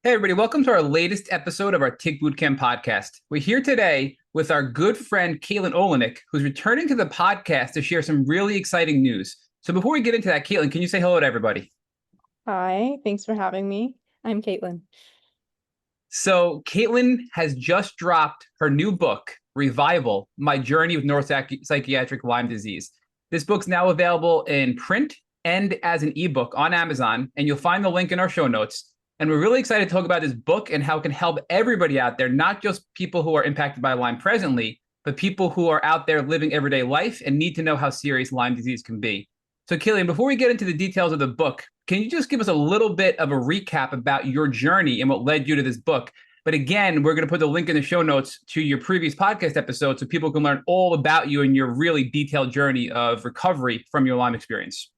Hey, everybody, welcome to our latest episode of our Tick Bootcamp podcast. We're here today with our good friend Kaitlyn Oleinik, who's returning to the podcast to share some really exciting news. So before we get into that, Kaitlyn, can you say hello to everybody? Hi, thanks for having me. I'm Kaitlyn. So Kaitlyn has just dropped her new book, Revival: My Journey with Neuropsychiatric Lyme Disease. This book's now available in print and as an ebook on Amazon, and you'll find the link in our show notes. And we're really excited to talk about this book and how it can help everybody out there, not just people who are impacted by Lyme presently, but people who are out there living everyday life and need to know how serious Lyme disease can be. So, Kaitlyn, before we get into the details of the book, can you just give us a little bit of a recap about your journey and what led you to this book? But again, we're going to put the link in the show notes to your previous podcast episode so people can learn all about you and your really detailed journey of recovery from your Lyme experience.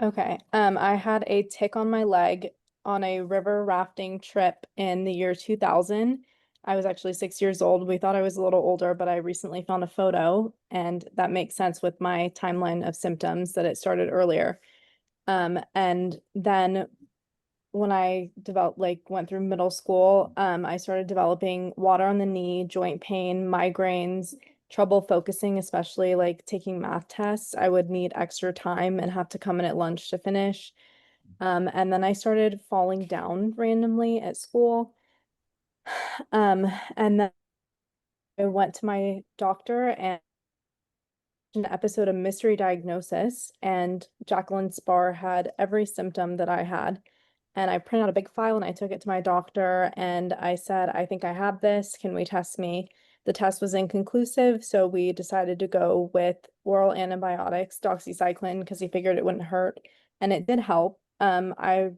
Okay, I had a tick on my leg on a river rafting trip in the year 2000. I was actually 6 years old. We thought I was a little older, but I recently found a photo, and that makes sense with my timeline of symptoms that it started earlier. And then when I went through middle school, I started developing water on the knee, joint pain, migraines, trouble focusing, especially like taking math tests. I would need extra time and have to come in at lunch to finish. And then I started falling down randomly at school. And then I went to my doctor and an episode of mystery diagnosis, and Jacqueline Spar had every symptom that I had. And I printed out a big file and I took it to my doctor and I said, I think I have this. Can we test me? The test was inconclusive, so we decided to go with oral antibiotics, doxycycline, because he figured it wouldn't hurt. And it did help. I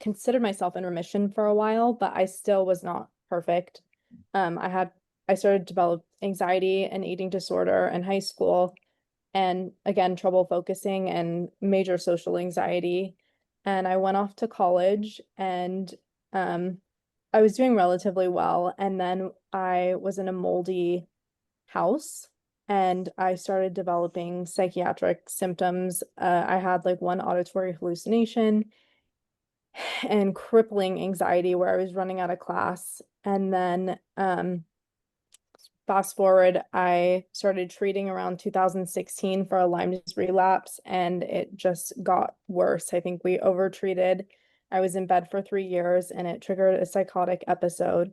considered myself in remission for a while, but I still was not perfect. I started to develop anxiety and eating disorder in high school, and again, trouble focusing and major social anxiety. And I went off to college and I was doing relatively well. And then I was in a moldy house and I started developing psychiatric symptoms. I had like one auditory hallucination and crippling anxiety where I was running out of class. And then fast forward, I started treating around 2016 for a Lyme disease relapse, and it just got worse. I think we overtreated. I was in bed for 3 years, and it triggered a psychotic episode.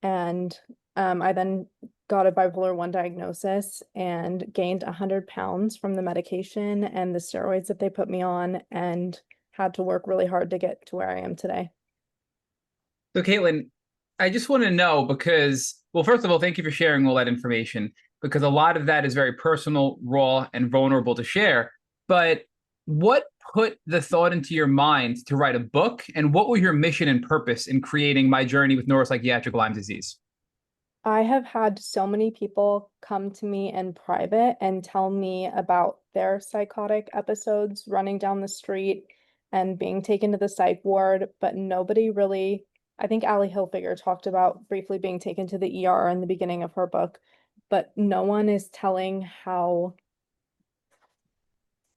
And I then got a bipolar 1 diagnosis and gained 100 pounds from the medication and the steroids that they put me on, and had to work really hard to get to where I am today. So, Kaitlyn, I just want to know because, well, first of all, thank you for sharing all that information because a lot of that is very personal, raw, and vulnerable to share. But what put the thought into your mind to write a book, and what were your mission and purpose in creating My Journey with Neuropsychiatric Lyme Disease? I have had so many people come to me in private and tell me about their psychotic episodes running down the street and being taken to the psych ward, but nobody really, I think Allie Hilfiger talked about briefly being taken to the ER in the beginning of her book, but no one is telling how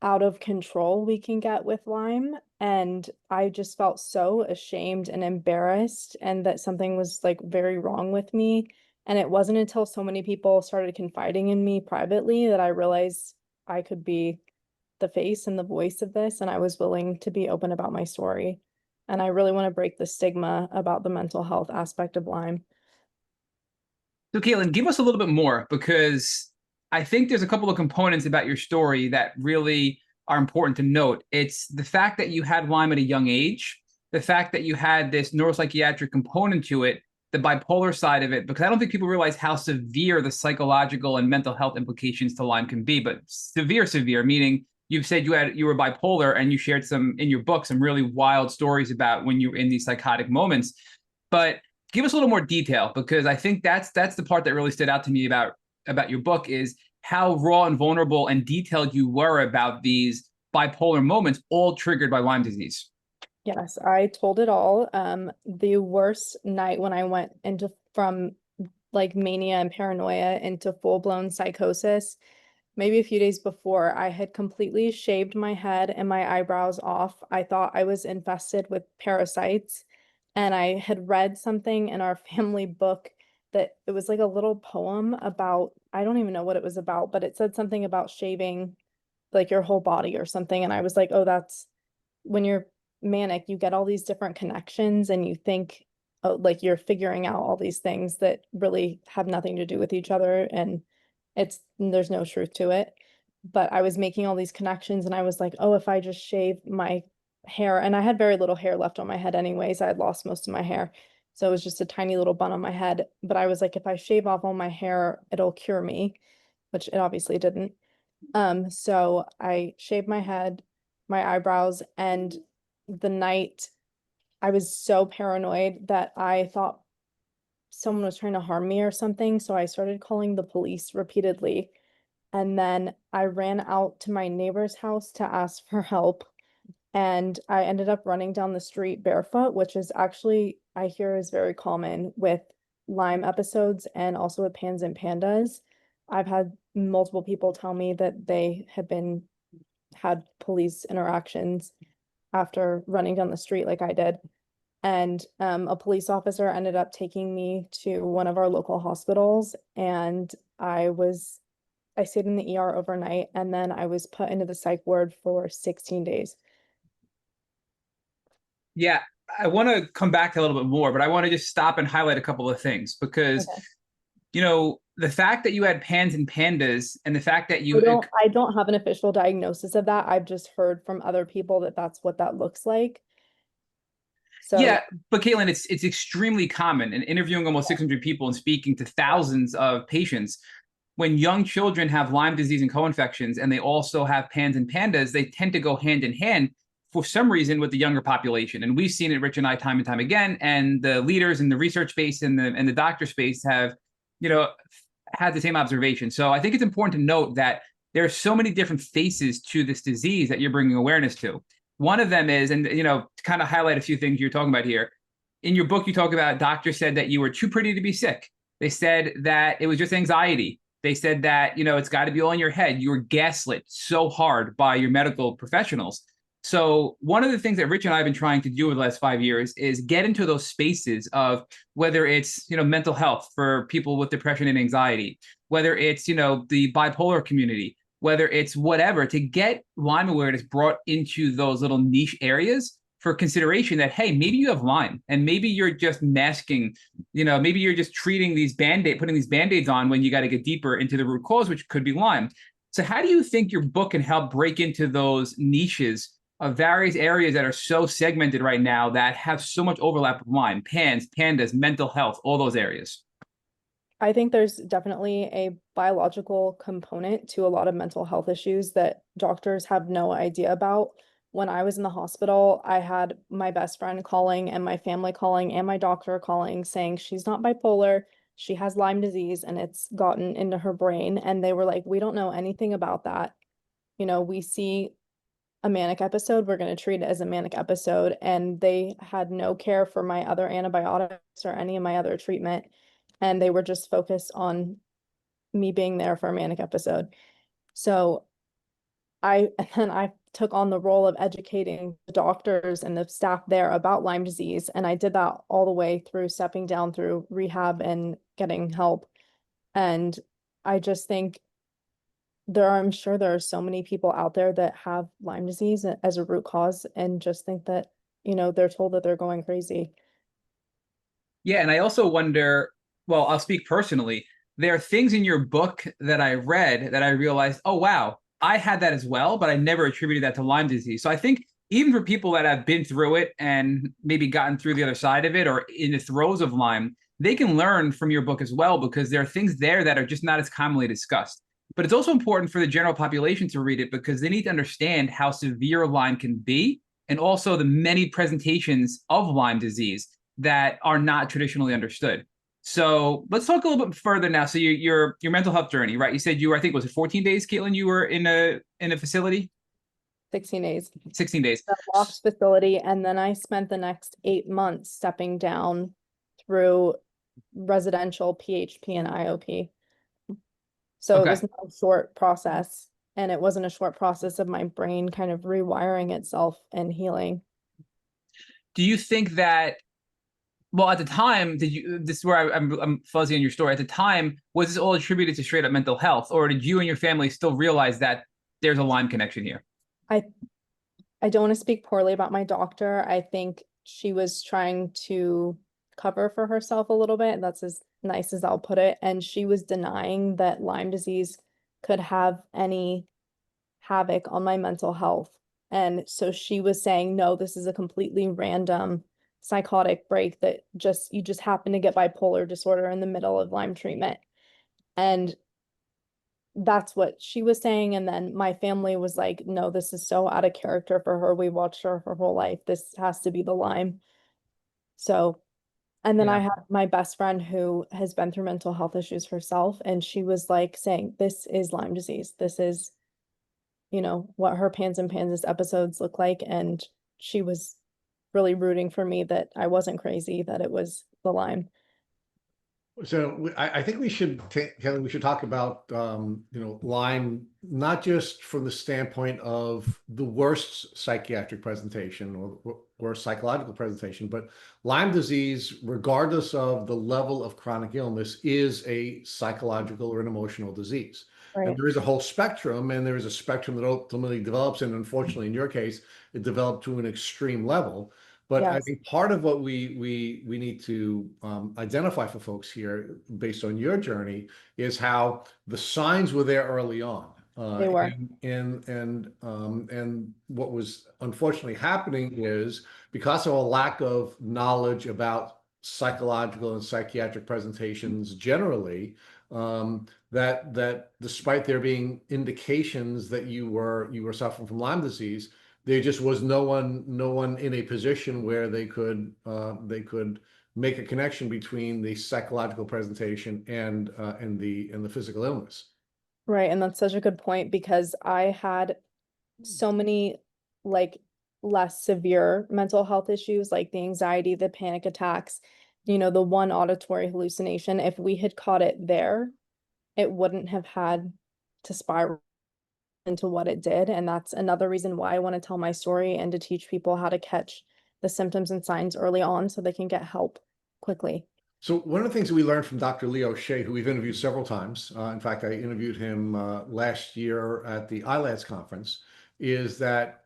out of control we can get with Lyme. And I just felt so ashamed and embarrassed, and that something was like very wrong with me. And it wasn't until so many people started confiding in me privately that I realized I could be the face and the voice of this, and I was willing to be open about my story. And I really want to break the stigma about the mental health aspect of Lyme. So, Kaitlyn, give us a little bit more because I think there's a couple of components about your story that really are important to note. It's the fact that you had Lyme at a young age, the fact that you had this neuropsychiatric component to it, the bipolar side of it, because I don't think people realize how severe the psychological and mental health implications to Lyme can be, but severe, meaning you've said you were bipolar and you shared some in your book, some really wild stories about when you were in these psychotic moments. But give us a little more detail because I think that's the part that really stood out to me about your book is how raw and vulnerable and detailed you were about these bipolar moments, all triggered by Lyme disease. Yes, I told it all. The worst night when I went into from like mania and paranoia into full-blown psychosis, maybe a few days before, I had completely shaved my head and my eyebrows off. I thought I was infested with parasites. And I had read something in our family book that it was like a little poem about, I don't even know what it was about, but it said something about shaving like your whole body or something. And I was like, oh, that's when you're manic, you get all these different connections and you think, oh, like you're figuring out all these things that really have nothing to do with each other. And there's no truth to it. But I was making all these connections and I was like, oh, if I just shave my hair, and I had very little hair left on my head anyways, I had lost most of my hair. So it was just a tiny little bun on my head. But I was like, if I shave off all my hair, it'll cure me, which it obviously didn't. So I shaved my head, my eyebrows, and the night I was so paranoid that I thought someone was trying to harm me or something. So I started calling the police repeatedly. And then I ran out to my neighbor's house to ask for help. And I ended up running down the street barefoot, which is actually, I hear, is very common with Lyme episodes and also with pans and pandas. I've had multiple people tell me that they have had police interactions after running down the street like I did. And a police officer ended up taking me to one of our local hospitals, and I stayed in the ER overnight, and then I was put into the psych ward for 16 days. Yeah, I want to come back to a little bit more, but I want to just stop and highlight a couple of things because, Okay. the fact that you had pans and pandas and the fact that I don't have an official diagnosis of that. I've just heard from other people that that's what that looks like. yeah, So, but Kaitlyn, it's extremely common in interviewing almost 600 people and speaking to thousands of patients. When young children have Lyme disease and co-infections and they also have pans and pandas, they tend to go hand in hand for some reason with the younger population. And we've seen it, Rich and I, time and time again. And the leaders in the research space and the doctor space have, had the same observation. So I think it's important to note that there are so many different faces to this disease that you're bringing awareness to. One of them is, and to kind of highlight a few things you're talking about here. In your book, you talk about doctors said that you were too pretty to be sick. They said that it was just anxiety. They said that, it's got to be all in your head. You were gaslit so hard by your medical professionals. So one of the things that Rich and I have been trying to do over the last 5 years is get into those spaces of whether it's, mental health for people with depression and anxiety, whether it's, the bipolar community, whether it's whatever, to get Lyme awareness brought into those little niche areas for consideration that, hey, maybe you have Lyme and maybe you're just masking, maybe you're just treating these putting these Band-Aids on when you got to get deeper into the root cause, which could be Lyme. So how do you think your book can help break into those niches of various areas that are so segmented right now that have so much overlap with Lyme, PANS, pandas, mental health, all those areas? I think there's definitely a biological component to a lot of mental health issues that doctors have no idea about. When I was in the hospital, I had my best friend calling and my family calling and my doctor calling saying she's not bipolar, she has Lyme disease and it's gotten into her brain. And they were like, we don't know anything about that. We see a manic episode, we're going to treat it as a manic episode. And they had no care for my other antibiotics or any of my other treatment. And they were just focused on me being there for a manic episode. So and I took on the role of educating the doctors and the staff there about Lyme disease. And I did that all the way through stepping down through rehab and getting help. And I just think I'm sure there are so many people out there that have Lyme disease as a root cause and just think that, they're told that they're going crazy. Yeah, and I also wonder, well, I'll speak personally. There are things in your book that I read that I realized, oh, wow, I had that as well, but I never attributed that to Lyme disease. So I think even for people that have been through it and maybe gotten through the other side of it or in the throes of Lyme, they can learn from your book as well because there are things there that are just not as commonly discussed. But it's also important for the general population to read it because they need to understand how severe Lyme can be and also the many presentations of Lyme disease that are not traditionally understood. So let's talk a little bit further now. So your mental health journey, right? You said you were, I think, was it 14 days, Kaitlyn? You were in a facility? 16 days. 16 days. The locked facility, and then I spent the next 8 months stepping down through residential PHP and IOP. So it Okay. was not a short process, and it wasn't a short process of my brain kind of rewiring itself and healing. Do you think that Well, at the time, did you? This is where I'm fuzzy on your story. At the time, was this all attributed to straight up mental health, or did you and your family still realize that there's a Lyme connection here? I I don't want to speak poorly about my doctor. I think she was trying to cover for herself a little bit. That's as nice as I'll put it. And she was denying that Lyme disease could have any havoc on my mental health. And so she was saying, no, this is a completely random psychotic break that you just happen to get bipolar disorder in the middle of Lyme treatment. And that's what she was saying. And then my family was like, no, this is so out of character for her. We watched her whole life. This has to be the Lyme. So, and then I Yeah. had my best friend who has been through mental health issues herself. And she was like saying, this is Lyme disease. This is, what her Pans and Pandas episodes look like. And she was really rooting for me that I wasn't crazy, that it was the Lyme. So I think Kelly, we should talk about Lyme, not just from the standpoint of the worst psychiatric presentation or worst psychological presentation, but Lyme disease, regardless of the level of chronic illness, is a psychological or an emotional disease. And Right. there is a whole spectrum, and there is a spectrum that ultimately develops, and unfortunately, in your case, it developed to an extreme level. But I Yes, think part of what we need to identify for folks here, based on your journey, is how the signs were there early on, they were. and what was unfortunately happening is because of a lack of knowledge about psychological and psychiatric presentations generally, that despite there being indications that you were suffering from Lyme disease, there just was no one in a position where they could make a connection between the psychological presentation and the physical illness. Right. And that's such a good point because I had so many like less severe mental health issues, like the anxiety, the panic attacks, the one auditory hallucination. If we had caught it there, it wouldn't have had to spiral into what it did. And that's another reason why I want to tell my story and to teach people how to catch the symptoms and signs early on so they can get help quickly. So one of the things that we learned from Dr. Leo Shea, who we've interviewed several times, in fact, I interviewed him last year at the ILADS conference, is that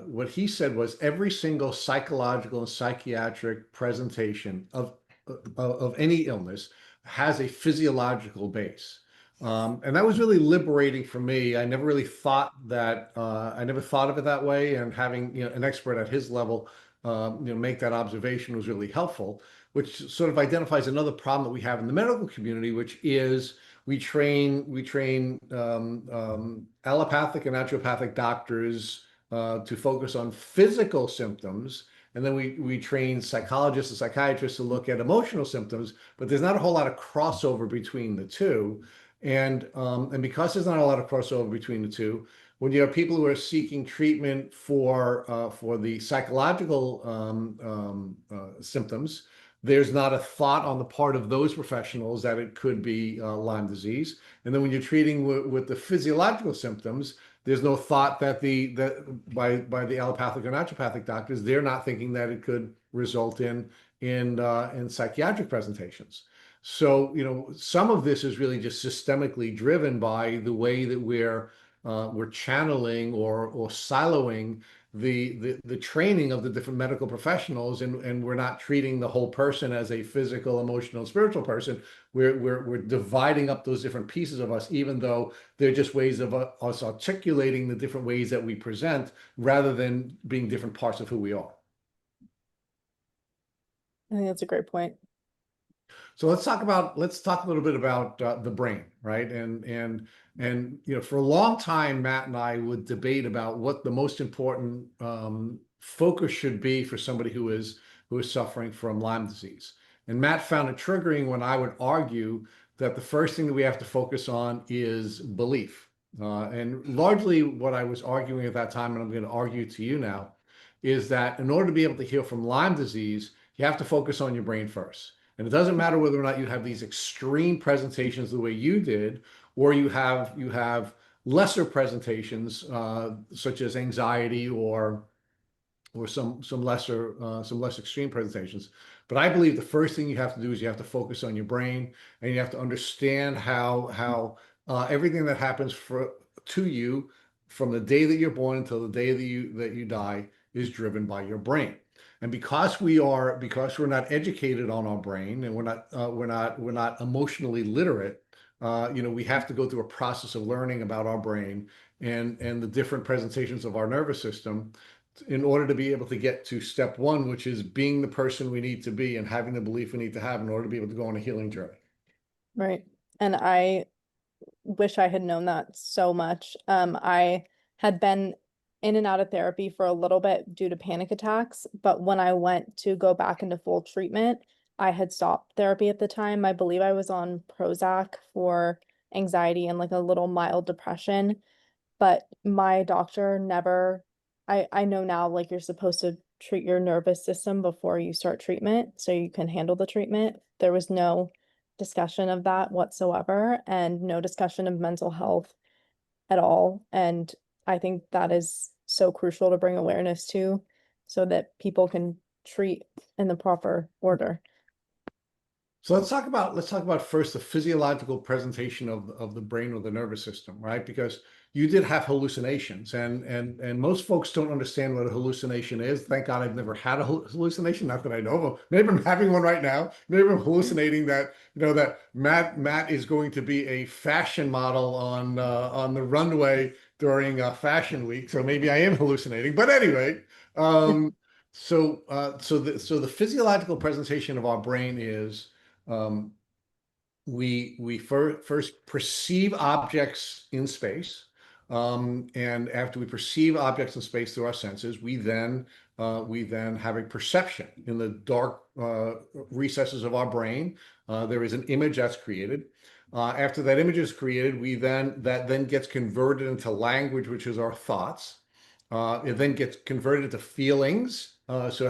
what he said was every single psychological and psychiatric presentation of any illness has a physiological base. And that was really liberating for me. I never really thought that, I never thought of it that way. And having, an expert at his level, make that observation was really helpful, which sort of identifies another problem that we have in the medical community, which is we train allopathic and naturopathic doctors to focus on physical symptoms, and then we train psychologists and psychiatrists to look at emotional symptoms, but there's not a whole lot of crossover between the two. And because there's not a lot of crossover between the two, when you have people who are seeking treatment for the psychological symptoms, there's not a thought on the part of those professionals that it could be Lyme disease. And then when you're treating with the physiological symptoms, there's no thought that by the allopathic or naturopathic doctors, they're not thinking that it could result in psychiatric presentations. So, some of this is really just systemically driven by the way that we're channeling or siloing the training of the different medical professionals, and we're not treating the whole person as a physical, emotional, and spiritual person. We're dividing up those different pieces of us, even though they're just ways of us articulating the different ways that we present, rather than being different parts of who we are. I think that's a great point. So let's talk a little bit about the brain, right? And for a long time, Matt and I would debate about what the most important focus should be for somebody who is suffering from Lyme disease. And Matt found it triggering when I would argue that the first thing that we have to focus on is belief. And largely what I was arguing at that time, and I'm going to argue to you now, is that in order to be able to heal from Lyme disease, you have to focus on your brain first. And it doesn't matter whether or not you have these extreme presentations the way you did, or you have lesser presentations, such as anxiety or some less extreme presentations. But I believe the first thing you have to do is you have to focus on your brain, and you have to understand how everything that happens to you from the day that you're born until the day that you die is driven by your brain. And because we're not educated on our brain, and we're not emotionally literate, we have to go through a process of learning about our brain and the different presentations of our nervous system in order to be able to get to step one, which is being the person we need to be and having the belief we need to have in order to be able to go on a healing journey. Right. And I wish I had known that so much. I had been in and out of therapy for a little bit due to panic attacks, but when I went to go back into full treatment, I had stopped therapy at the time. I believe I was on Prozac for anxiety and like a little mild depression, but my doctor never, I know now, like, you're supposed to treat your nervous system before you start treatment so you can handle the treatment. There was no discussion of that whatsoever, and no discussion of mental health at all. And I think that is so crucial to bring awareness to so that people can treat in the proper order. So let's talk about first the physiological presentation of the brain or the nervous system, right? Because you did have hallucinations, and most folks don't understand what a hallucination is. Thank God I've never had a hallucination, not that I know of. Maybe I'm having one right now. Maybe I'm hallucinating that that Matt is going to be a fashion model on the runway during Fashion Week. So maybe I am hallucinating. But anyway, so the physiological presentation of our brain is we first perceive objects in space, and after we perceive objects in space through our senses, we then have a perception in the dark recesses of our brain. There is an image that's created. After that image is created, that then gets converted into language, which is our thoughts. It then gets converted into feelings. So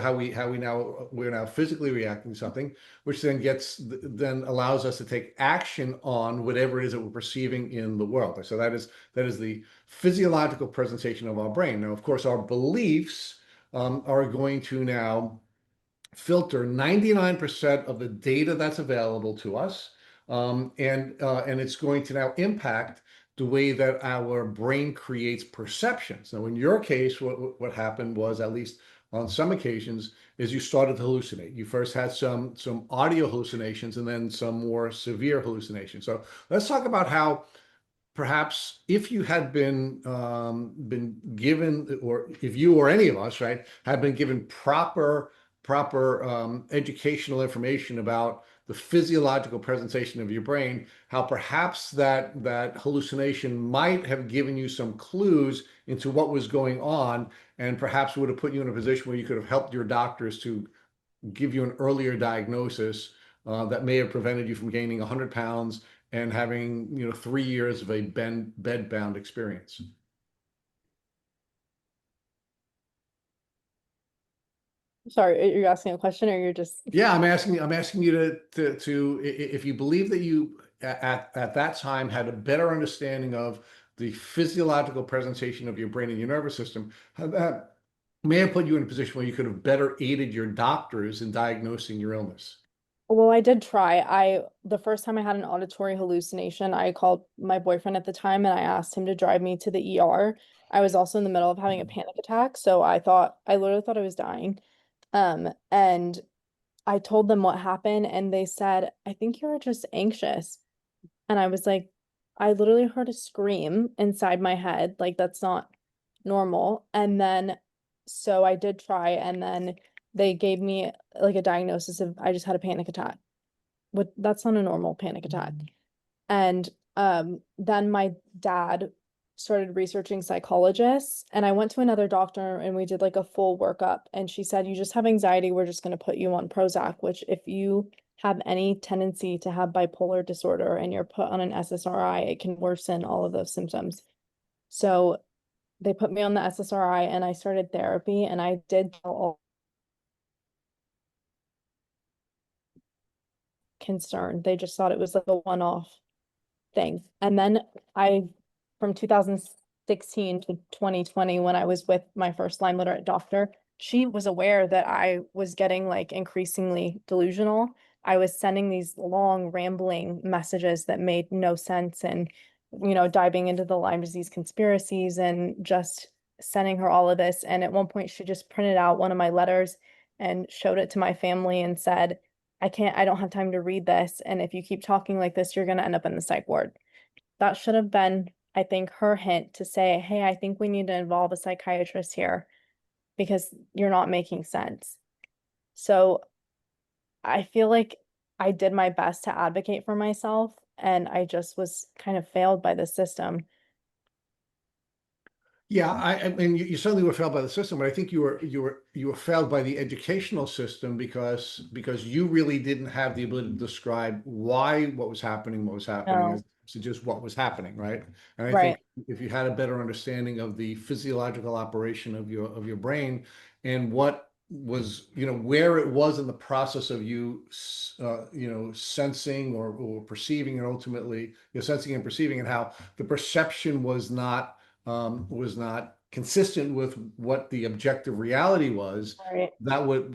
we're now physically reacting to something, which then allows us to take action on whatever it is that we're perceiving in the world. So that is the physiological presentation of our brain. Now, of course, our beliefs are going to now filter 99% of the data that's available to us, and it's going to now impact the way that our brain creates perceptions. Now, in your case, what happened was, at least on some occasions, is you started to hallucinate. You first had some audio hallucinations and then some more severe hallucinations. So let's talk about how perhaps if you had been given, or if you or any of us, right, had been given proper educational information about the physiological presentation of your brain, how perhaps that hallucination might have given you some clues into what was going on, and perhaps would have put you in a position where you could have helped your doctors to give you an earlier diagnosis that may have prevented you from gaining 100 pounds and having 3 years of a bed-bound experience. Sorry, you're asking a question, or you're just... Yeah, I'm asking you to if you believe that you at that time had a better understanding of the physiological presentation of your brain and your nervous system, how that may have put you in a position where you could have better aided your doctors in diagnosing your illness. Well, I did try. The first time I had an auditory hallucination, I called my boyfriend at the time and I asked him to drive me to the ER. I was also in the middle of having a panic attack, so I literally thought I was dying. And I told them what happened, and they said, "I think you're just anxious." And I was like, I literally heard a scream inside my head, like, that's not normal. And then, so I did try, and then they gave me like a diagnosis of, I just had a panic attack. That's not a normal panic attack. And then my dad started researching psychologists, and I went to another doctor and we did like a full workup, and she said, "You just have anxiety, we're just going to put you on Prozac," which, if you have any tendency to have bipolar disorder and you're put on an SSRI, it can worsen all of those symptoms. So they put me on the SSRI and I started therapy, and I did tell all concern. They just thought it was like a one-off thing. And then from 2016 to 2020, when I was with my first Lyme literate doctor, she was aware that I was getting like increasingly delusional. I was sending these long rambling messages that made no sense, and diving into the Lyme disease conspiracies and just sending her all of this. And at one point she just printed out one of my letters and showed it to my family and said, I don't have time to read this, and if you keep talking like this, you're going to end up in the psych ward. That should have been, I think, her hint to say, hey, I think we need to involve a psychiatrist here because you're not making sense. So I feel like I did my best to advocate for myself, and I just was kind of failed by the system. Yeah, I mean, you certainly were failed by the system, but I think you were failed by the educational system because you really didn't have the ability to describe why what was happening, No, as to just what was happening, right? And I right. think if you had a better understanding of the physiological operation of your brain and what was, where it was in the process of you, sensing or perceiving, and ultimately you're sensing and perceiving, and how the perception was not consistent with what the objective reality was, Right.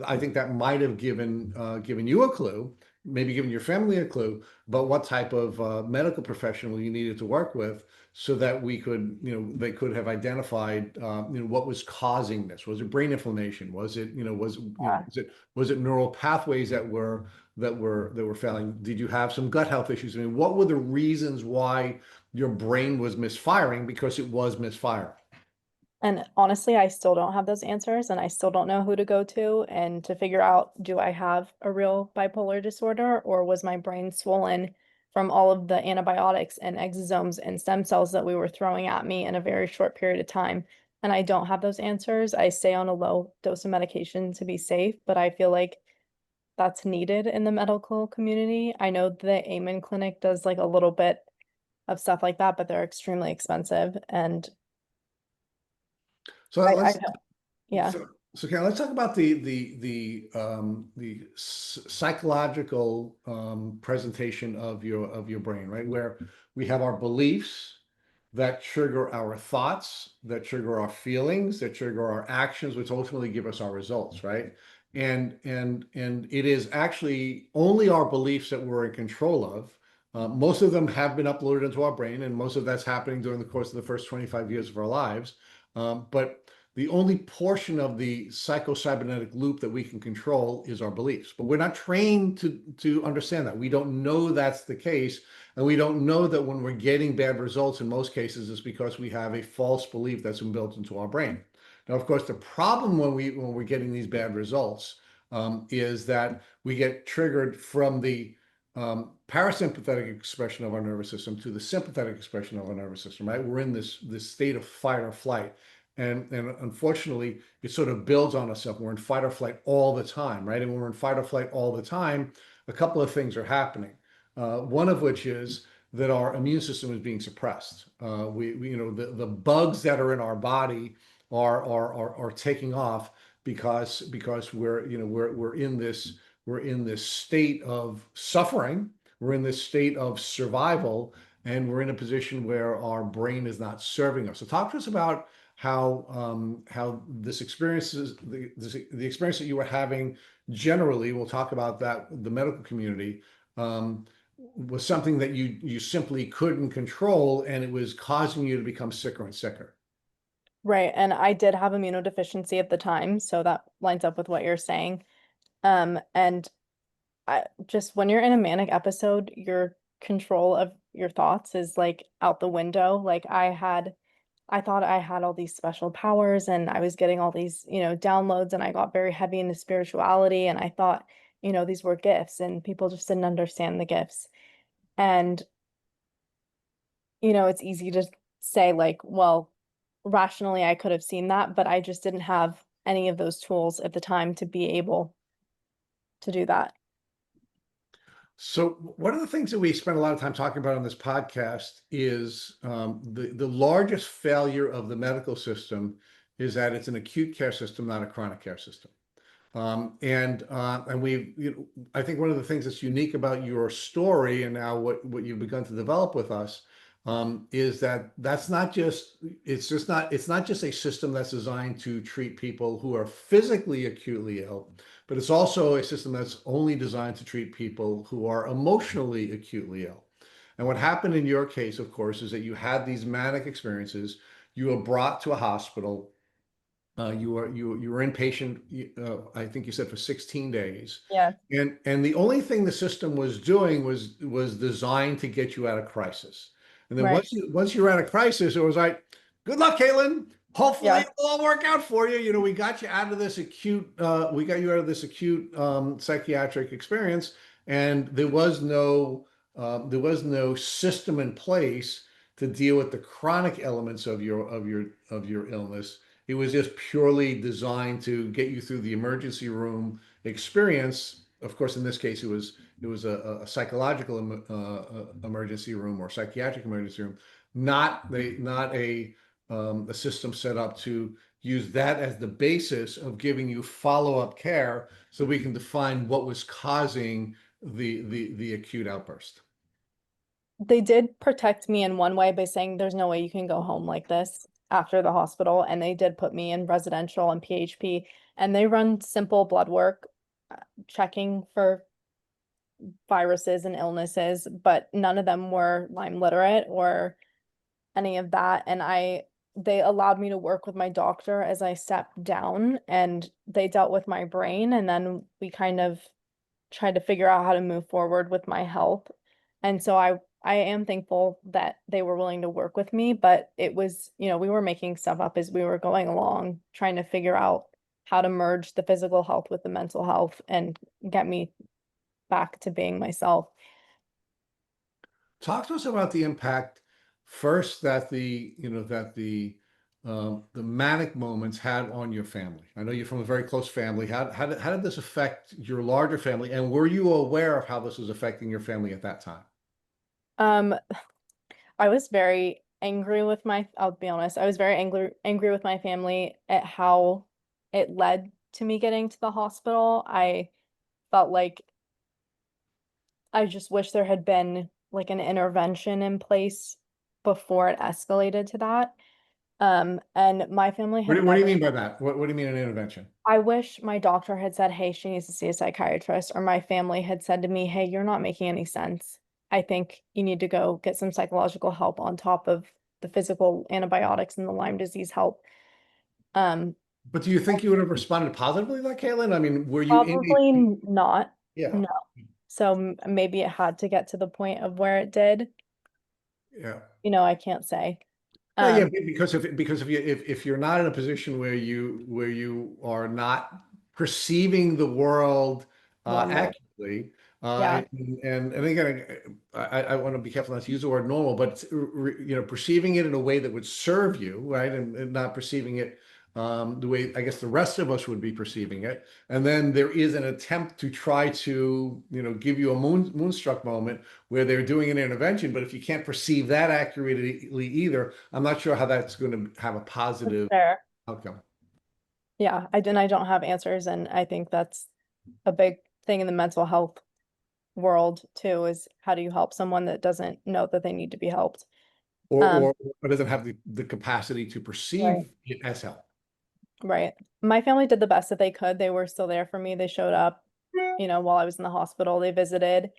I think that might have given you a clue, maybe given your family a clue, but what type of medical professional you needed to work with, so that they could have identified, what was causing this. Was it brain inflammation? Was it, Yeah. was it neural pathways that were failing? Did you have some gut health issues? I mean, what were the reasons why your brain was misfiring? Because it was misfiring. And honestly, I still don't have those answers, and I still don't know who to go to and to figure out, do I have a real bipolar disorder, or was my brain swollen from all of the antibiotics and exosomes and stem cells that we were throwing at me in a very short period of time? And I don't have those answers. I stay on a low dose of medication to be safe, but I feel like that's needed in the medical community. I know the Amen Clinic does like a little bit of stuff like that, but they're extremely expensive. And So I, let's yeah. so Karen, let's talk about the psychological presentation of your brain, right? Where we have our beliefs that trigger our thoughts, that trigger our feelings, that trigger our actions, which ultimately give us our results, right? And it is actually only our beliefs that we're in control of. Most of them have been uploaded into our brain, and most of that's happening during the course of the first 25 years of our lives. But the only portion of the psychocybernetic loop that we can control is our beliefs. But we're not trained to understand that. We don't know that's the case. And we don't know that when we're getting bad results, in most cases, it's because we have a false belief that's been built into our brain. Now, of course, the problem when we're getting these bad results, is that we get triggered from the parasympathetic expression of our nervous system to the sympathetic expression of our nervous system, right? We're in this state of fight or flight. And unfortunately, it sort of builds on itself. We're in fight or flight all the time, right? And when we're in fight or flight all the time, a couple of things are happening. One of which is that our immune system is being suppressed. The bugs that are in our body are taking off because we're in this state of suffering. We're in this state of survival, and we're in a position where our brain is not serving us. So talk to us about how this experience is the experience that you were having generally. We'll talk about that, the medical community, was something that you simply couldn't control, and it was causing you to become sicker and sicker. Right. And I did have immunodeficiency at the time, so that lines up with what you're saying. And I just, when you're in a manic episode, your control of your thoughts is like out the window. Like I thought I had all these special powers, and I was getting all these, downloads, and I got very heavy into spirituality, and I thought, these were gifts, and people just didn't understand the gifts. And it's easy to say like, well, rationally I could have seen that, but I just didn't have any of those tools at the time to be able to do that. So one of the things that we spend a lot of time talking about on this podcast is, the largest failure of the medical system is that it's an acute care system, not a chronic care system. And I think one of the things that's unique about your story and now what you've begun to develop with us, is that it's not just a system that's designed to treat people who are physically acutely ill, but it's also a system that's only designed to treat people who are emotionally acutely ill. And what happened in your case, of course, is that you had these manic experiences. You were brought to a hospital. You were inpatient. I think you said for 16 days. Yeah. And the only thing the system was doing was designed to get you out of crisis. And then Right. once you're out of crisis, it was like, good luck, Kaitlyn. Hopefully Yeah. it'll all work out for you. You know, we got you out of this acute psychiatric experience, and there was no system in place to deal with the chronic elements of your illness. It was just purely designed to get you through the emergency room experience. Of course, in this case, it was a psychological emergency room or psychiatric emergency room, not a system set up to use that as the basis of giving you follow-up care, so we can define what was causing the acute outburst. They did protect me in one way by saying there's no way you can go home like this after the hospital. And they did put me in residential and PHP, and they run simple blood work, checking for viruses and illnesses, but none of them were Lyme literate or any of that. And they allowed me to work with my doctor as I stepped down, and they dealt with my brain. And then we kind of tried to figure out how to move forward with my health. And so I am thankful that they were willing to work with me, but it was, we were making stuff up as we were going along, trying to figure out how to merge the physical health with the mental health and get me back to being myself. Talk to us about the impact first that the manic moments had on your family. I know you're from a very close family. How did this affect your larger family? And were you aware of how this was affecting your family at that time? Um, I was very angry with I'll be honest, I was very angry with my family at how it led to me getting to the hospital. I felt like I just wish there had been like an intervention in place before it escalated to that. And my family had What do you never, mean by that? What do you mean an intervention? I wish my doctor had said, hey, she needs to see a psychiatrist, or my family had said to me, hey, you're not making any sense. I think you need to go get some psychological help on top of the physical antibiotics and the Lyme disease help. Um, But do you think you would have responded positively to that, Kaitlyn? I mean, were you in Probably not. yeah, No. So maybe it had to get to the point of where it did. yeah. I can't say. No, yeah, Um, if you're not in a position where you are not perceiving the world Normal. accurately, Yeah. and again, I want to be careful not to use the word normal, but perceiving it in a way that would serve you, right, and not perceiving it the way I guess the rest of us would be perceiving it. And then there is an attempt to try to give you a moonstruck moment where they're doing an intervention, but if you can't perceive that accurately either, I'm not sure how that's going to have a That's positive fair. outcome. Yeah, I don't have answers, and I think that's a big thing in the mental health world too, is how do you help someone that doesn't know that they need to be helped? Or, Um, or, or doesn't have the capacity to right, perceive it as help. right. My family did the best that they could. They were still there for me. They showed up, while I was in the hospital. They visited,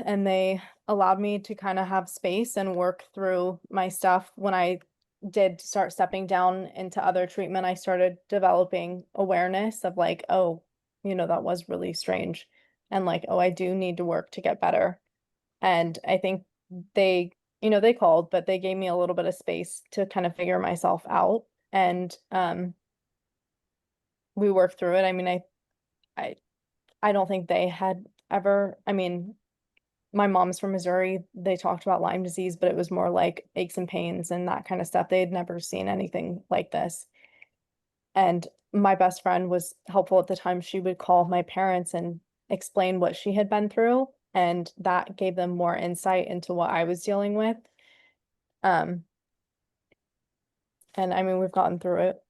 and they allowed me to kind of have space and work through my stuff. When I did start stepping down into other treatment, I started developing awareness of like, oh, that was really strange. And like, oh, I do need to work to get better. And I think they, they called, but they gave me a little bit of space to kind of figure myself out. And we worked through it. I mean, I I don't think they had ever, I mean, my mom's from Missouri. They talked about Lyme disease, but it was more like aches and pains and that kind of stuff. They had never seen anything like this. And my best friend was helpful at the time. She would call my parents and explain what she had been through, and that gave them more insight into what I was dealing with. Um, and I mean, we've gotten through it,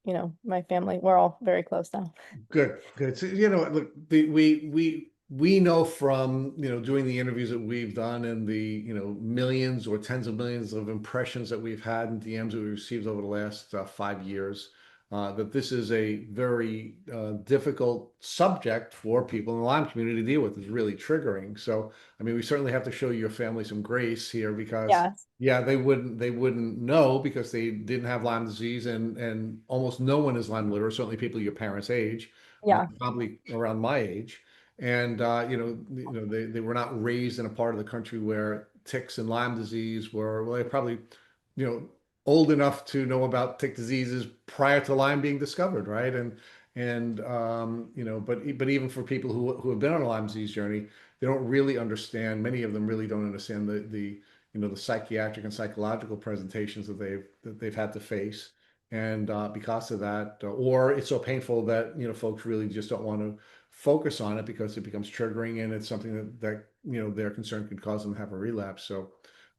my family, we're all very close now. Good, good. So, look, we know from, doing the interviews that we've done and the, millions or tens of millions of impressions that we've had and DMs that we've received over the last 5 years, that this is a very difficult subject for people in the Lyme community to deal with. It's really triggering. So, I mean, we certainly have to show your family some grace here because, Yes. yeah, they wouldn't know because they didn't have Lyme disease, and almost no one is Lyme literate. Certainly, people your parents' age, Yeah. probably around my age, and they were not raised in a part of the country where ticks and Lyme disease were. Well, they probably, you know, old enough to know about tick diseases prior to Lyme being discovered, right? But even for people who have been on a Lyme disease journey, they don't really understand. Many of them really don't understand the psychiatric and psychological presentations that they've had to face. And because of that, or it's so painful that folks really just don't want to focus on it because it becomes triggering and it's something that they're concerned could cause them to have a relapse. So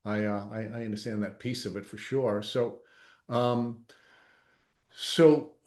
I understand that piece of it for sure. So what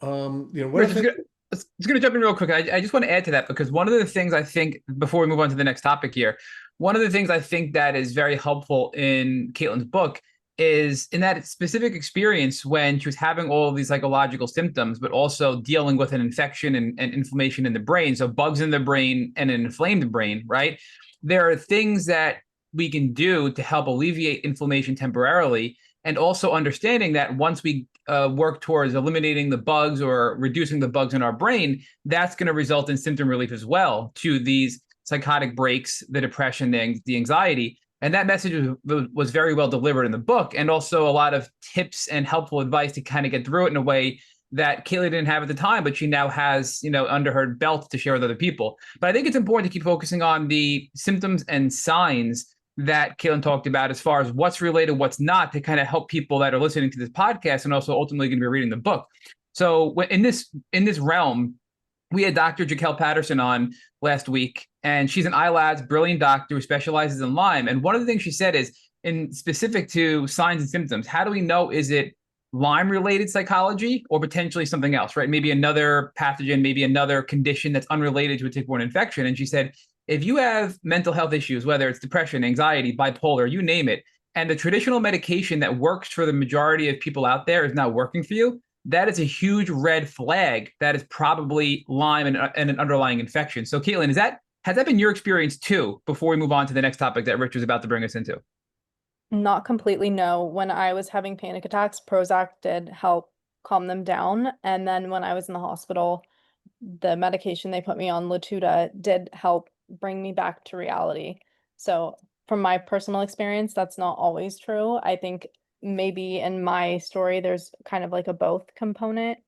I Rich, think. let's gonna jump in real quick. I just want to add to that because one of the things I think before we move on to the next topic here, one of the things I think that is very helpful in Kaitlyn's book is in that specific experience when she was having all of these psychological symptoms, but also dealing with an infection and inflammation in the brain. So bugs in the brain and an inflamed brain, right? There are things that we can do to help alleviate inflammation temporarily. And also understanding that once we work towards eliminating the bugs or reducing the bugs in our brain, that's going to result in symptom relief as well to these psychotic breaks, the depression, the anxiety. And that message was very well delivered in the book, and also a lot of tips and helpful advice to kind of get through it in a way that Kaylee didn't have at the time, but she now has, under her belt to share with other people. But I think it's important to keep focusing on the symptoms and signs that Kaitlyn talked about as far as what's related, what's not, to kind of help people that are listening to this podcast and also ultimately going to be reading the book. So in this realm, we had Dr. Jaquel Patterson on last week, and she's an ILADS brilliant doctor who specializes in Lyme. And one of the things she said is, in specific to signs and symptoms, how do we know, is it Lyme-related psychology or potentially something else, right? Maybe another pathogen, maybe another condition that's unrelated to a tick-borne infection. And she said, if you have mental health issues, whether it's depression, anxiety, bipolar, you name it, and the traditional medication that works for the majority of people out there is not working for you, that is a huge red flag. That is probably Lyme and an underlying infection. So, Kaitlyn, has that been your experience too, before we move on to the next topic that Rich was about to bring us into? Not completely, no. When I was having panic attacks, Prozac did help calm them down. And then when I was in the hospital, the medication they put me on, Latuda, did help bring me back to reality. So from my personal experience, that's not always true. I think maybe in my story, there's kind of like a both component.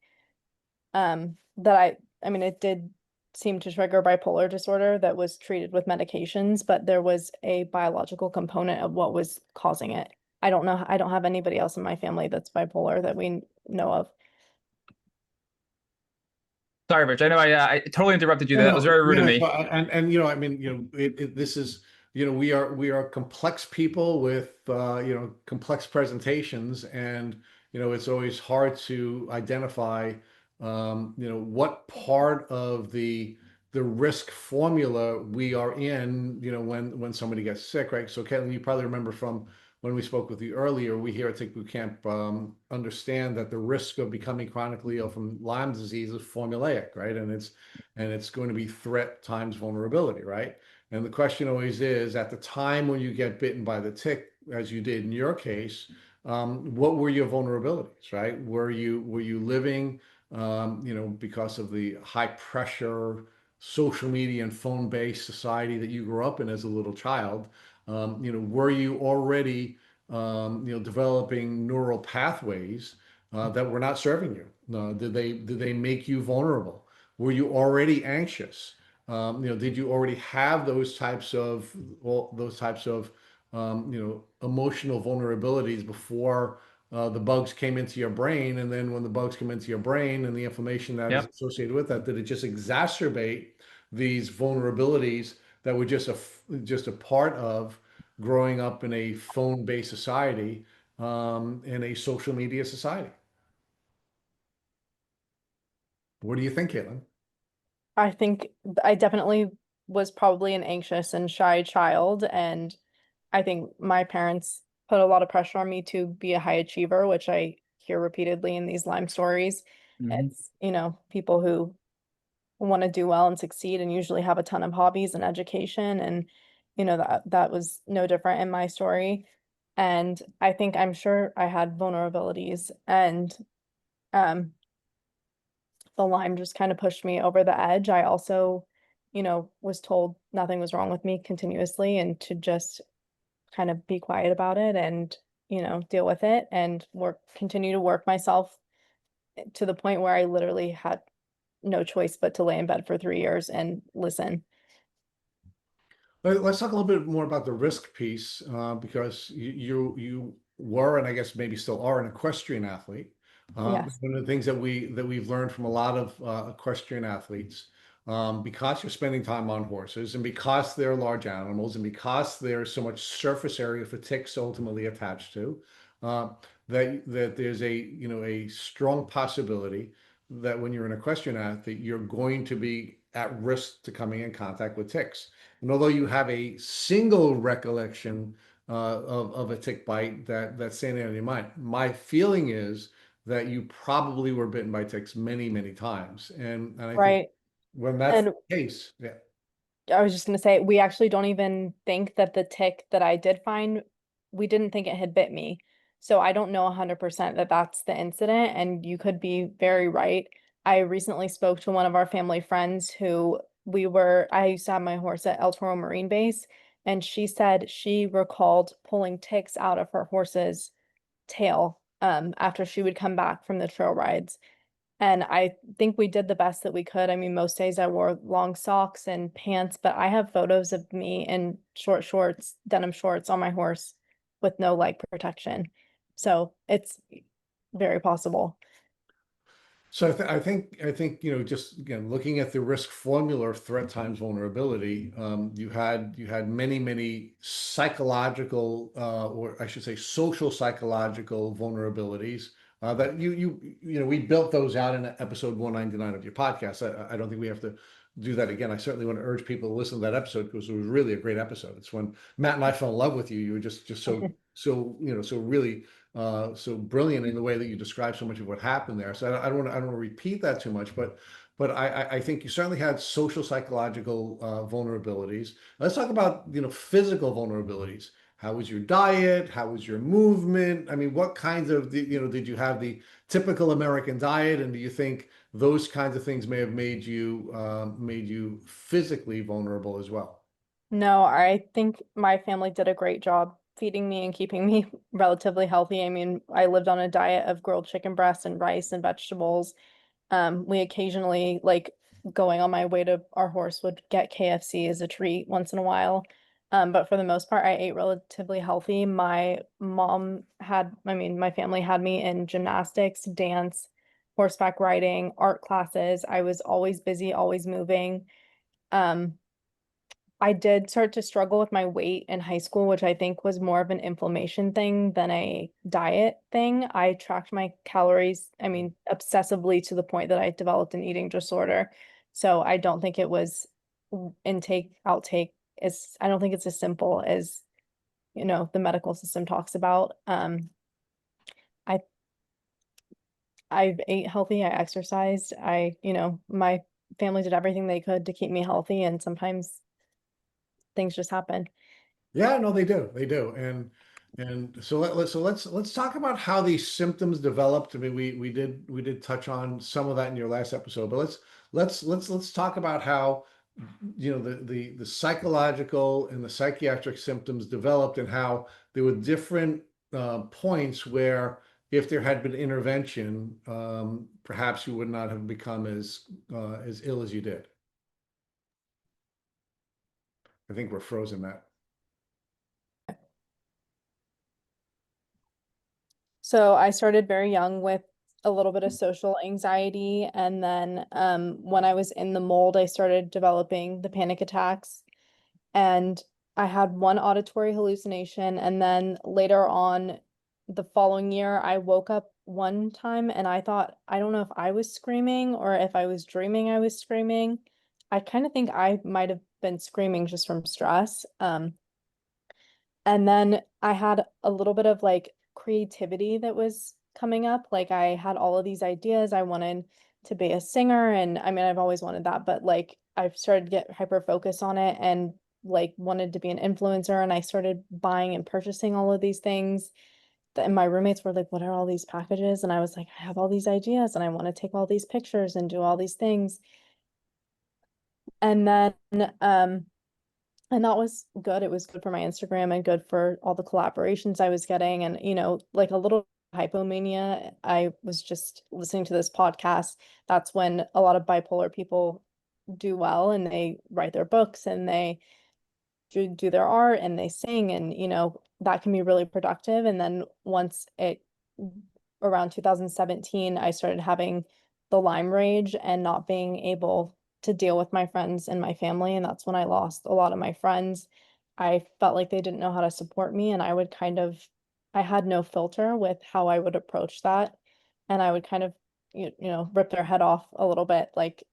That I mean, it did seem to trigger bipolar disorder that was treated with medications, but there was a biological component of what was causing it. I don't know. I don't have anybody else in my family that's bipolar that we know of. Sorry, Rich. I know I totally interrupted you. No, That was very rude of no, me. and I mean, this is, we are complex people with complex presentations, and it's always hard to identify what part of the risk formula we are in, when somebody gets sick, right? So, Kaitlyn, you probably remember from when we spoke with you earlier, we here at Tick Boot Camp understand that the risk of becoming chronically ill from Lyme disease is formulaic, right? And it's going to be threat times vulnerability, right? And the question always is, at the time when you get bitten by the tick, as you did in your case, what were your vulnerabilities, right? Were you living, because of the high pressure social media and phone-based society that you grew up in as a little child? Were you already, developing neural pathways that were not serving you? Did they make you vulnerable? Were you already anxious? Did you already have those types of emotional vulnerabilities before the bugs came into your brain? And then when the bugs come into your brain and the inflammation that is Yep. associated with that, did it just exacerbate these vulnerabilities that were just a part of growing up in a phone-based society, in a social media society? What do you think, Caitlin? I think I definitely was probably an anxious and shy child, and I think my parents put a lot of pressure on me to be a high achiever, which I hear repeatedly in these Lyme stories. Mhm. It's, people who want to do well and succeed and usually have a ton of hobbies and education, and that was no different in my story. And I'm sure I had vulnerabilities, and um the Lyme just kind of pushed me over the edge. I also, was told nothing was wrong with me continuously, and to just kind of be quiet about it and, deal with it and continue to work myself to the point where I literally had no choice but to lay in bed for 3 years and listen. Let's talk a little bit more about the risk piece, because you were, and I guess maybe still are, an equestrian athlete. Yes. One of the things that we've learned from a lot of equestrian athletes, because you're spending time on horses, and because they're large animals, and because there's so much surface area for ticks ultimately attached to, uh, that there's a strong possibility that when you're an equestrian athlete, you're going to be at risk to coming in contact with ticks. And although you have a single recollection of a tick bite that's standing on your mind, my feeling is that you probably were bitten by ticks many, many times. And I think Right. when that's And the case, yeah. I was just going to say, we actually don't even think that the tick that I did find, we didn't think it had bit me. So I don't know 100% that that's the incident, and you could be very right. I recently spoke to one of our family friends who I used to have my horse at El Toro Marine Base, and she said she recalled pulling ticks out of her horse's tail after she would come back from the trail rides. And I think we did the best that we could. I mean, most days I wore long socks and pants, but I have photos of me in short shorts, denim shorts on my horse with no leg protection. So it's very possible. So I think just again looking at the risk formula of threat times vulnerability, you had many psychological, or I should say social psychological vulnerabilities, that we built those out in episode 199 of your podcast. I don't think we have to do that again. I certainly want to urge people to listen to that episode because it was really a great episode. It's when Matt and I fell in love with you. You were just so really so brilliant in the way that you describe so much of what happened there. So I don't want to repeat that too much, but I think you certainly had social psychological vulnerabilities. Let's talk about physical vulnerabilities. How was your diet? How was your movement? I mean, what kinds of did you have the typical American diet, and do you think those kinds of things may have made you physically vulnerable as well? No, I think my family did a great job feeding me and keeping me relatively healthy. I mean, I lived on a diet of grilled chicken breasts and rice and vegetables. We occasionally, like going on my way to our horse, would get KFC as a treat once in a while. But for the most part, I ate relatively healthy. My family had me in gymnastics, dance, horseback riding, art classes. I was always busy, always moving. Um, I did start to struggle with my weight in high school, which I think was more of an inflammation thing than a diet thing. I tracked my calories, I mean, obsessively, to the point that I developed an eating disorder. So I don't think it was intake, outtake. I don't think it's as simple as, the medical system talks about. I I ate healthy, I exercised, my family did everything they could to keep me healthy, and sometimes things just happen. Yeah, no, they do, and so let's talk about how these symptoms developed. I mean, we did touch on some of that in your last episode, but let's talk about how the psychological and the psychiatric symptoms developed, and how there were different points where if there had been intervention, perhaps you would not have become as ill as you did. I think we're frozen, Matt. So I started very young with a little bit of social anxiety, and then when I was in the mold, I started developing the panic attacks, and I had one auditory hallucination, and then later on the following year, I woke up one time and I thought, I don't know if I was screaming or if I was dreaming I was screaming. I kind of think I might have been screaming just from stress. And then I had a little bit of like creativity that was coming up. Like I had all of these ideas. I wanted to be a singer, and I mean, I've always wanted that, but like I've started to get hyper focused on it and like wanted to be an influencer, and I started buying and purchasing all of these things. And my roommates were like, "What are all these packages?" And I was like, "I have all these ideas and I want to take all these pictures and do all these things." And then and that was good. It was good for my Instagram and good for all the collaborations I was getting. And, you know, like a little hypomania, I was just listening to this podcast. That's when a lot of bipolar people do well, and they write their books and they do their art and they sing, and, you know, that can be really productive. And then once it, around 2017, I started having the Lyme rage and not being able to deal with my friends and my family. And that's when I lost a lot of my friends. I felt like they didn't know how to support me, and I would kind of, I had no filter with how I would approach that. And I would kind of, you know, rip their head off a little bit, like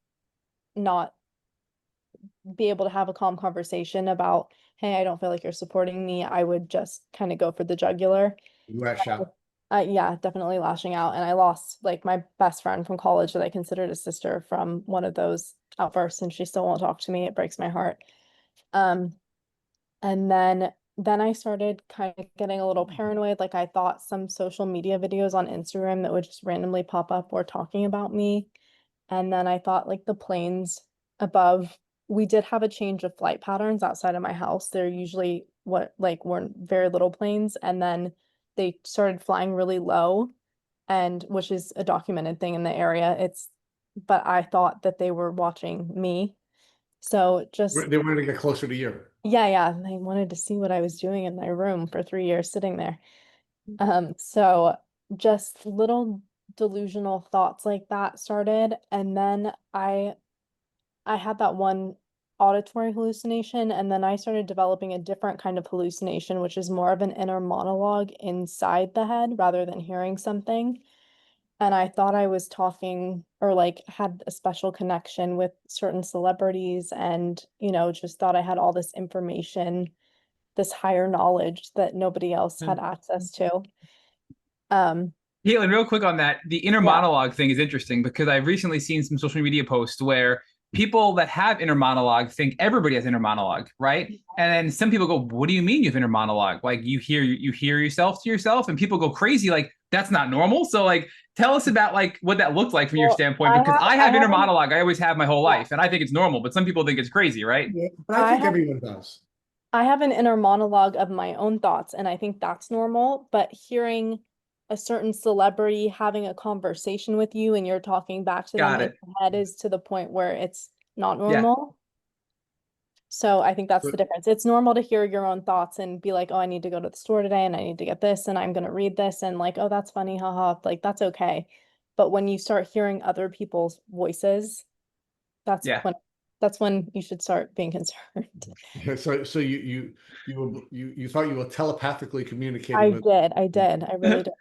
not be able to have a calm conversation about, hey, I don't feel like you're supporting me. I would just kind of go for the jugular. Lash out. Yeah, definitely lashing out. And I lost like my best friend from college that I considered a sister from one of those outbursts, and she still won't talk to me. It breaks my heart. Um, and then I started kind of getting a little paranoid. Like I thought some social media videos on Instagram that would just randomly pop up were talking about me. And then I thought like the planes above, we did have a change of flight patterns outside of my house. They're usually what like weren't very little planes. And then they started flying really low, and which is a documented thing in the area. But I thought that they were watching me. So just, They wanted to get closer to you. yeah, they wanted to see what I was doing in my room for 3 years sitting there. So just little delusional thoughts like that started. And then I had that one auditory hallucination, and then I started developing a different kind of hallucination, which is more of an inner monologue inside the head rather than hearing something. And I thought I was talking or like had a special connection with certain celebrities, and, you know, just thought I had all this information, this higher knowledge that nobody else had access to. Um, Caitlin, real quick on that, the inner yeah, monologue thing is interesting because I've recently seen some social media posts where people that have inner monologue think everybody has inner monologue, right? And then some people go, "What do you mean you have inner monologue? Like you hear yourself to yourself?" And people go crazy, like that's not normal. So like, tell us about like what that looked like from your well, standpoint, because I I have inner haven't, monologue. I always have my whole yeah, life, and I think it's normal, but some people think it's crazy, right? Yeah, but I I think have everyone does. I have an inner monologue of my own thoughts, and I think that's normal. But hearing a certain celebrity having a conversation with you and you're talking back to them Got in it. your head is to the point where it's not Yeah. normal. So I think that's But the difference. It's normal to hear your own thoughts and be like, oh, I need to go to the store today and I need to get this and I'm going to read this, and like, oh, that's funny, haha. Like, that's okay. But when you start hearing other people's voices, that's Yeah. when that's when you should start being concerned. yeah, so you thought you were telepathically communicating with. I did. I really did.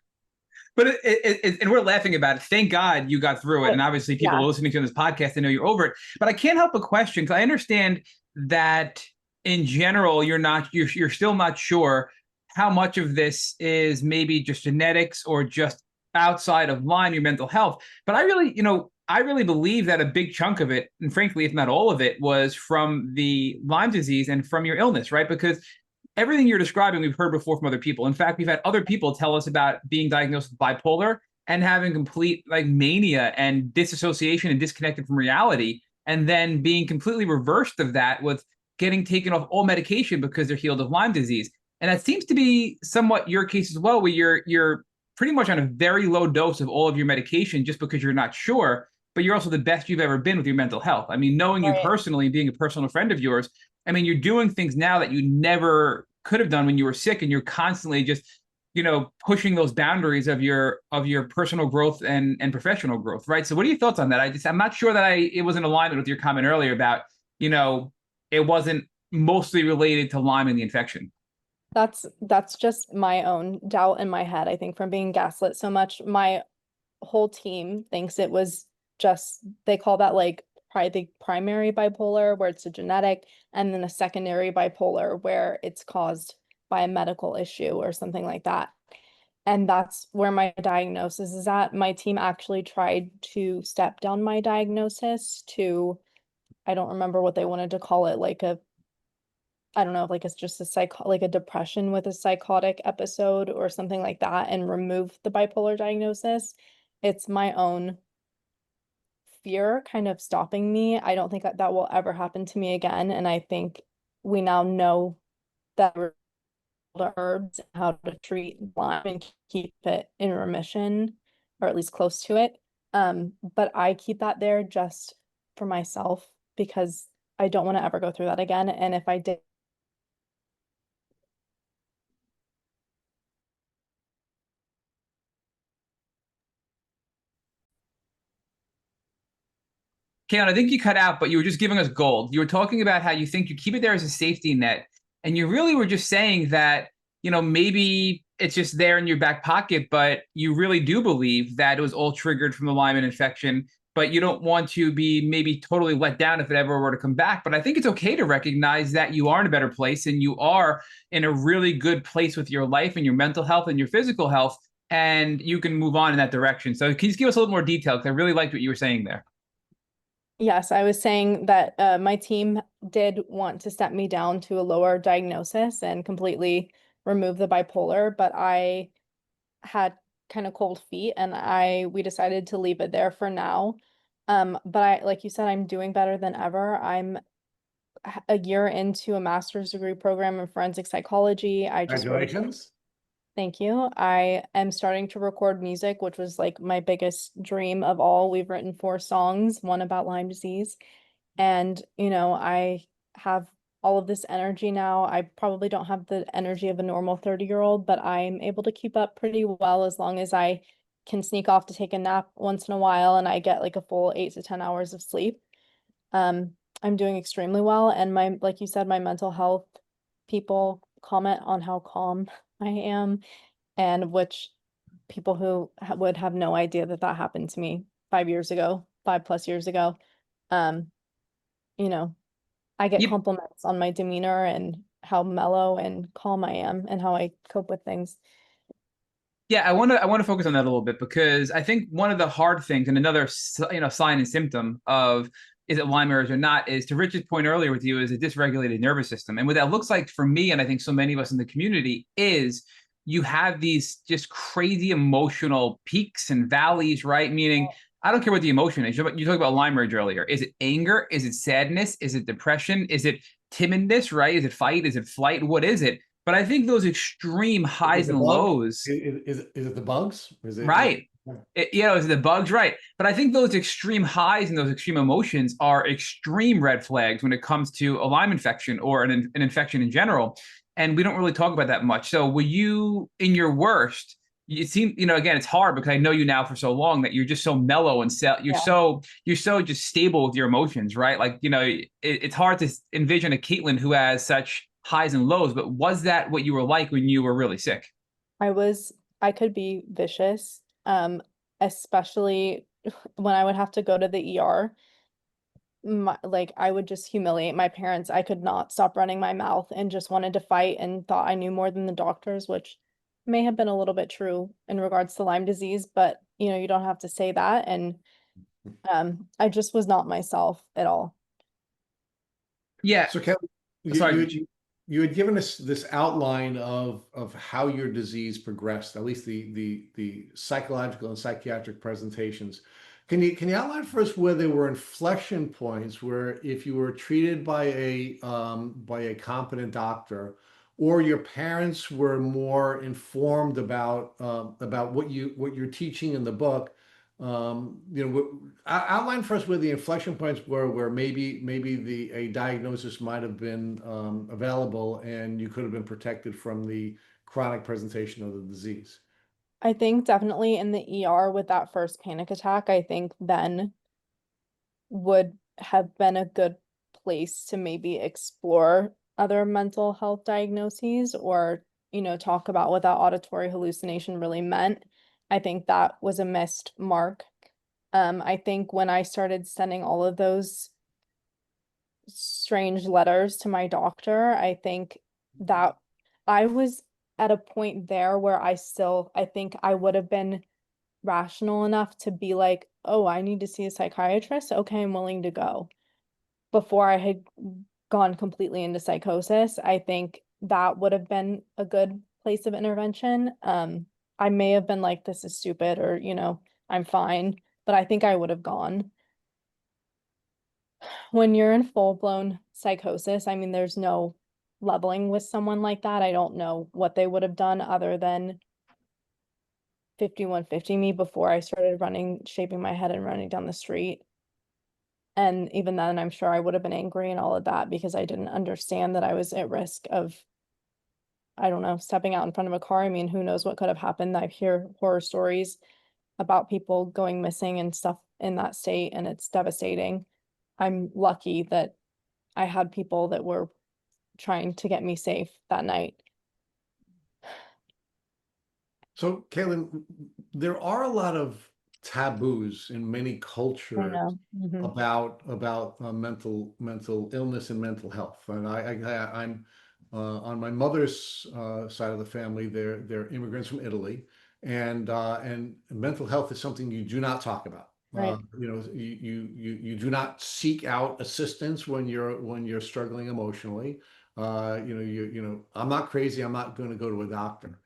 But and we're laughing about it. Thank God you got through it. And obviously, people Yeah. listening to this podcast, they know you're over it. But I can't help but question, because I understand that in general, you're still not sure how much of this is maybe just genetics or just outside of line your mental health. But I really believe that a big chunk of it, and frankly, if not all of it, was from the Lyme disease and from your illness, right? Because everything you're describing, we've heard before from other people. In fact, we've had other people tell us about being diagnosed with bipolar and having complete like mania and disassociation and disconnected from reality, and then being completely reversed of that with getting taken off all medication because they're healed of Lyme disease. And that seems to be somewhat your case as well, where you're pretty much on a very low dose of all of your medication just because you're not sure, but you're also the best you've ever been with your mental health. I mean, knowing you Right. personally and being a personal friend of yours, I mean, you're doing things now that you never could have done when you were sick, and you're constantly just, pushing those boundaries of your personal growth and professional growth, right? So, what are your thoughts on that? I'm not sure that it was in alignment with your comment earlier about, it wasn't mostly related to Lyme and the infection. That's just my own doubt in my head. I think from being gaslit so much, my whole team thinks it was just, they call that like probably the primary bipolar where it's a genetic, and then a secondary bipolar where it's caused by a medical issue or something like that. And that's where my diagnosis is at. My team actually tried to step down my diagnosis to, I don't remember what they wanted to call it, like a, I don't know, like it's just a like a depression with a psychotic episode or something like that, and remove the bipolar diagnosis. It's my own fear kind of stopping me. I don't think that that will ever happen to me again. And I think we now know that the herbs and how to treat Lyme and keep it in remission, or at least close to it. But I keep that there just for myself because I don't want to ever go through that again. And if I did, Kaitlyn, I think you cut out, but you were just giving us gold. You were talking about how you think you keep it there as a safety net. And you really were just saying that, maybe it's just there in your back pocket, but you really do believe that it was all triggered from the Lyme infection, but you don't want to be maybe totally let down if it ever were to come back. But I think it's okay to recognize that you are in a better place and you are in a really good place with your life and your mental health and your physical health, and you can move on in that direction. So can you just give us a little more detail? Because I really liked what you were saying there. yes, I was saying that my team did want to step me down to a lower diagnosis and completely remove the bipolar, but I had kind of cold feet and we decided to leave it there for now. But like you said, I'm doing better than ever. I'm a year into a master's degree program in forensic psychology. I just Congratulations. Thank you. I am starting to record music, which was like my biggest dream of all. We've written 4 songs, one about Lyme disease. And, I have all of this energy now. I probably don't have the energy of a normal 30-year-old, but I'm able to keep up pretty well as long as I can sneak off to take a nap once in a while and I get like a full 8 to 10 hours of sleep. I'm doing extremely well. And like you said, my mental health people comment on how calm I am, and which people who would have no idea that that happened to me 5 years ago, 5+ years ago. Um, you know, I get Yep. compliments on my demeanor and how mellow and calm I am and how I cope with things. Yeah, I want to focus on that a little bit because I think one of the hard things and another sign and symptom of is it Lyme or not is, to Richard's point earlier with you, is a dysregulated nervous system. And what that looks like for me, and I think so many of us in the community, is you have these just crazy emotional peaks and valleys, right? Meaning, I don't care what the emotion is. You talked about Lyme earlier. Is it anger? Is it sadness? Is it depression? Is it timidness, right? Is it fight? Is it flight? What is it? But I think those extreme highs and lows, Is it the bugs? right? Is the bugs, right? But I think those extreme highs and those extreme emotions are extreme red flags when it comes to a Lyme infection or an infection in general. And we don't really talk about that much. So were you in your worst? It seems, again, it's hard because I know you now for so long that you're just so mellow and you're Yeah. so just stable with your emotions, right? Like, it's hard to envision a Kaitlyn who has such highs and lows, but was that what you were like when you were really sick? I could be vicious, especially when I would have to go to the ER. Like I would just humiliate my parents. I could not stop running my mouth and just wanted to fight and thought I knew more than the doctors, which may have been a little bit true in regards to Lyme disease, but you don't have to say that. And I just was not myself at all. Yeah. So, Kelly, Sorry. you had given us this outline of how your disease progressed, at least the psychological and psychiatric presentations. Can you outline for us where there were inflection points where if you were treated by a competent doctor, or your parents were more informed about what you're teaching in the book, outline for us where the inflection points were, where maybe a diagnosis might have been available and you could have been protected from the chronic presentation of the disease. I think definitely in the ER with that first panic attack, I think then would have been a good place to maybe explore other mental health diagnoses or, talk about what that auditory hallucination really meant. I think that was a missed mark. I think when I started sending all of those strange letters to my doctor, I think that I was at a point there where I think I would have been rational enough to be like, oh, I need to see a psychiatrist. Okay, I'm willing to go. Before I had gone completely into psychosis, I think that would have been a good place of intervention. I may have been like, this is stupid, or, I'm fine, but I think I would have gone. When you're in full-blown psychosis, I mean, there's no leveling with someone like that. I don't know what they would have done other than 5150 me before I started running, shaping my head and running down the street. And even then, I'm sure I would have been angry and all of that because I didn't understand that I was at risk of, I don't know, stepping out in front of a car. I mean, who knows what could have happened. I hear horror stories about people going missing and stuff in that state, and it's devastating. I'm lucky that I had people that were trying to get me safe that night. So, Kaitlyn, there are a lot of taboos in many I cultures know. Mhm. about mental illness and mental health. And I'm on my mother's side of the family. They're immigrants from Italy, and mental health is something you do not talk about. Right. You do not seek out assistance when you're struggling emotionally. I'm not crazy. I'm not going to go to a doctor.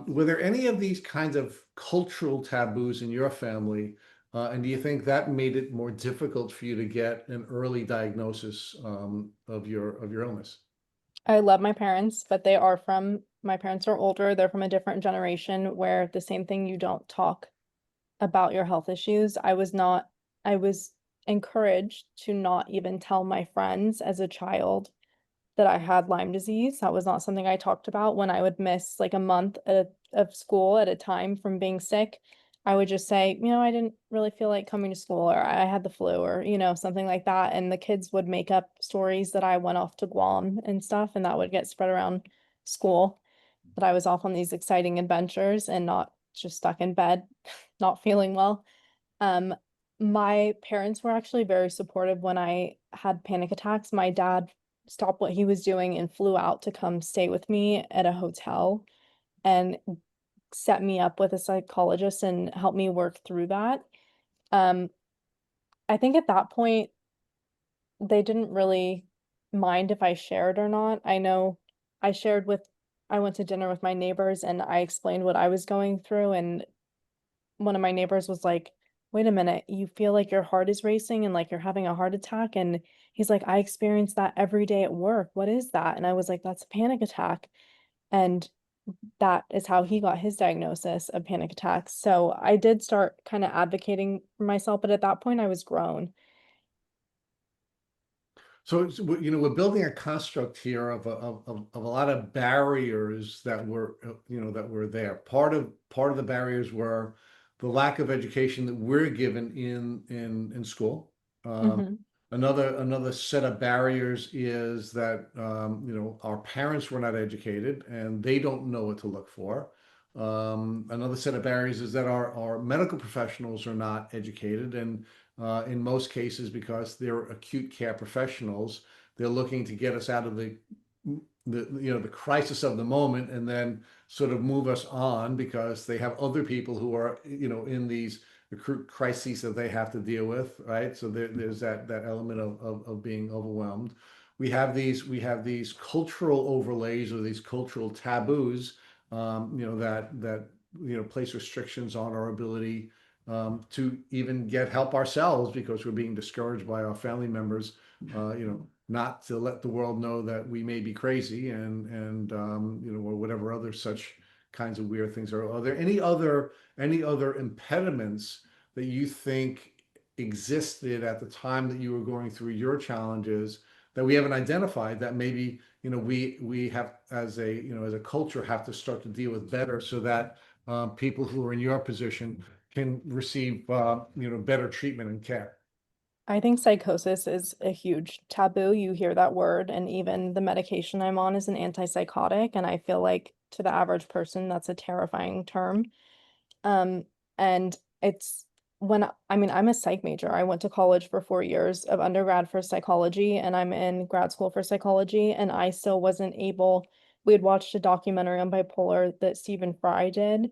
Were there any of these kinds of cultural taboos in your family? And do you think that made it more difficult for you to get an early diagnosis of your illness? I love my parents, but my parents are older. They're from a different generation where the same thing, you don't talk about your health issues. I was encouraged to not even tell my friends as a child that I had Lyme disease. That was not something I talked about. When I would miss like a month of school at a time from being sick, I would just say, I didn't really feel like coming to school, or I had the flu, or, something like that. And the kids would make up stories that I went off to Guam and stuff, and that would get spread around school, that I was off on these exciting adventures and not just stuck in bed, not feeling well. Um, my parents were actually very supportive when I had panic attacks. My dad stopped what he was doing and flew out to come stay with me at a hotel and set me up with a psychologist and help me work through that. Um, I think at that point, they didn't really mind if I shared or not. I know I shared with, I went to dinner with my neighbors and I explained what I was going through, and one of my neighbors was like, wait a minute, you feel like your heart is racing and like you're having a heart attack? And he's like, I experience that every day at work. What is that? And I was like, that's a panic attack. And that is how he got his diagnosis of panic attacks. So I did start kind of advocating for myself, but at that point I was grown. So, we're building a construct here of a lot of barriers that were there. Part of the barriers were the lack of education that we're given in school. Um, Hmm. another set of barriers is that our parents were not educated and they don't know what to look for. Another set of barriers is that our medical professionals are not educated, and in most cases, because they're acute care professionals, they're looking to get us out of the crisis of the moment and then sort of move us on because they have other people who are in these acute crises that they have to deal with, right? So there's that element of being overwhelmed. We have these cultural overlays or these cultural taboos, that place restrictions on our ability to even get help ourselves because we're being discouraged by our family members, not to let the world know that we may be crazy and or whatever other such kinds of weird things are. Are there any other impediments that you think existed at the time that you were going through your challenges that we haven't identified that maybe we have as a culture have to start to deal with better so that people who are in your position can receive better treatment and care? I think psychosis is a huge taboo. You hear that word, and even the medication I'm on is an antipsychotic, and I feel like to the average person, that's a terrifying term. Um, and it's I mean, I'm a psych major. I went to college for 4 years of undergrad for psychology, and I'm in grad school for psychology, and I still wasn't able. We had watched a documentary on bipolar that Stephen Fry did,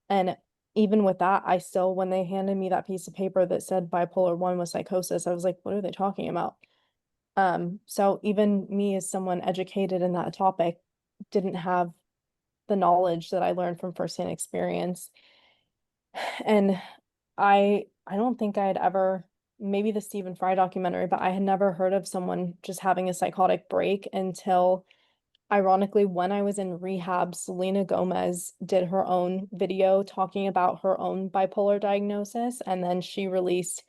and even with that, I still, when they handed me that piece of paper that said bipolar 1 was psychosis, I was like, what are they talking about? So even me as someone educated in that topic didn't have the knowledge that I learned from firsthand experience. And I don't think I had ever, maybe the Stephen Fry documentary, but I had never heard of someone just having a psychotic break until, ironically, when I was in rehab, Selena Gomez did her own video talking about her own bipolar diagnosis, and then she released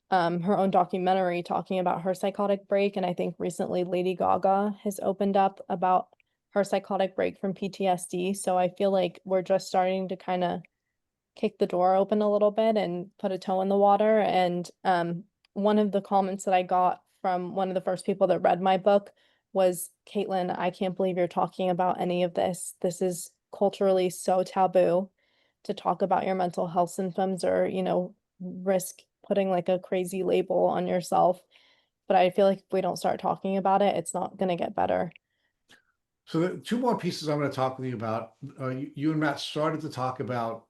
her own documentary talking about her psychotic break. And I think recently Lady Gaga has opened up about her psychotic break from PTSD. So I feel like we're just starting to kind of kick the door open a little bit and put a toe in the water. And one of the comments that I got from one of the first people that read my book was, Kaitlyn, I can't believe you're talking about any of this. This is culturally so taboo to talk about your mental health symptoms, or, risk putting like a crazy label on yourself. But I feel like if we don't start talking about it, it's not going to get better. So the two more pieces I'm going to talk with you about. You and Matt started to talk about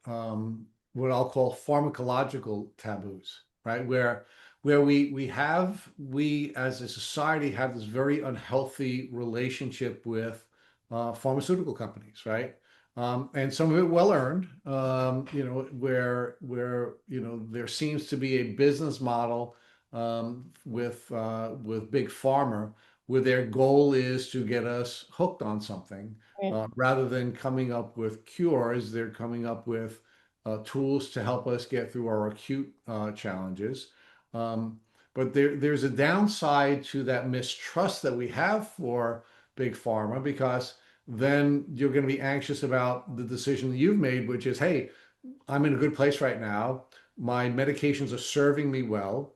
what I'll call pharmacological taboos, right? Where we as a society have this very unhealthy relationship with pharmaceutical companies, right? And some of it well earned, where there seems to be a business model with big pharma where their goal is to get us hooked on something. Right. Rather than coming up with cures, they're coming up with tools to help us get through our acute challenges. But there's a downside to that mistrust that we have for big pharma, because then you're going to be anxious about the decision that you've made, which is, hey, I'm in a good place right now. My medications are serving me well.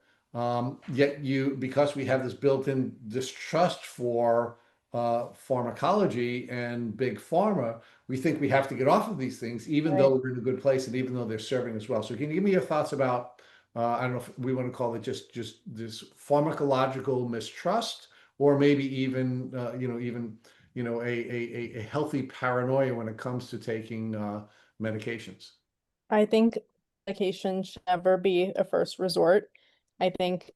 Yet because we have this built-in distrust for pharmacology and big pharma, we think we have to get off of these things, even Right. though we're in a good place and even though they're serving us well. So can you give me your thoughts about, I don't know if we want to call it just this pharmacological mistrust, or maybe even, a healthy paranoia when it comes to taking medications? I think medication should never be a first resort. I think,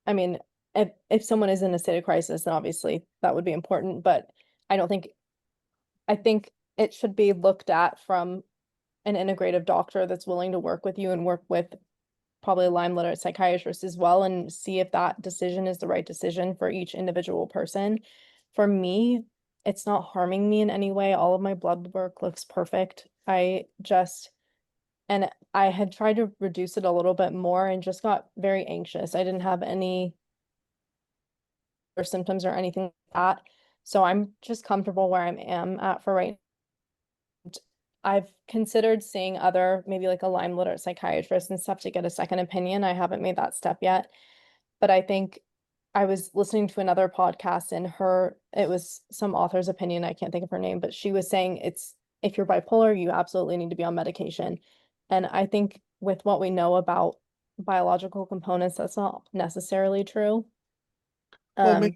I mean, if someone is in a state of crisis, then obviously that would be important, but I don't think, I think it should be looked at from an integrative doctor that's willing to work with you and work with probably a Lyme literate psychiatrist as well, and see if that decision is the right decision for each individual person. For me, it's not harming me in any way. All of my blood work looks perfect. And I had tried to reduce it a little bit more and just got very anxious. I didn't have any or symptoms or anything like that. So I'm just comfortable where I am at for right. I've considered seeing other, maybe like a Lyme literate psychiatrist and stuff to get a second opinion. I haven't made that step yet. But I think I was listening to another podcast, and it was some author's opinion. I can't think of her name, but she was saying if you're bipolar, you absolutely need to be on medication. And I think with what we know about biological components, that's not necessarily true. Well, Um,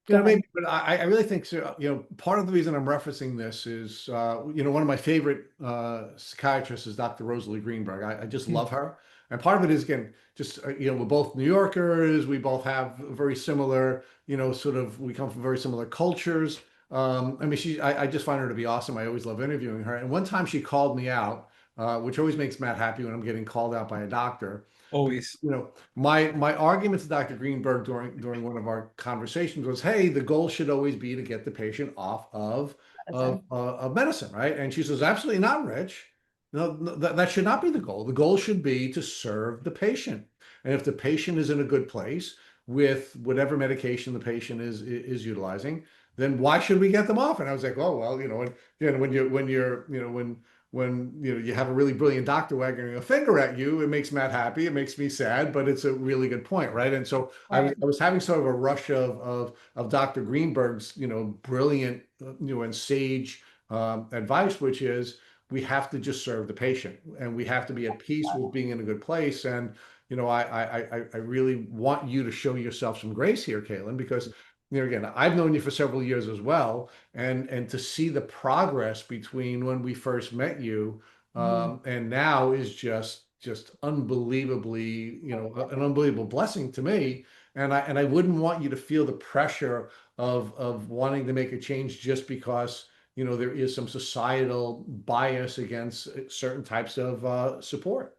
Go ahead. maybe, but I really think so. Part of the reason I'm referencing this is, one of my favorite psychiatrists is Dr. Rosalie Greenberg. I just love her. And part of it is, again, just, we're both New Yorkers. We both have very similar, we come from very similar cultures. I mean, I just find her to be awesome. I always love interviewing her. And one time she called me out, which always makes Matt happy when I'm getting called out by a doctor. Always. My argument to Dr. Greenberg during one of our conversations was, hey, the goal should always be to get the patient off of Medicine. medicine, right? And she says, absolutely not, Rich. No, that should not be the goal. The goal should be to serve the patient. And if the patient is in a good place with whatever medication the patient is utilizing, then why should we get them off? And I was like, oh well, and when you have a really brilliant doctor wagging a finger at you, it makes Matt happy. It makes me sad, but it's a really good point, right? And so Right. I was having sort of a rush of Dr. Greenberg's brilliant and sage advice, which is, we have to just serve the patient, and we have to be at peace with being in a good place. And I really want you to show yourself some grace here, Kaitlyn, because again, I've known you for several years as well, and to see the progress between when we first met you and now is just unbelievably, an unbelievable blessing to me. And I wouldn't want you to feel the pressure of wanting to make a change just because there is some societal bias against certain types of support.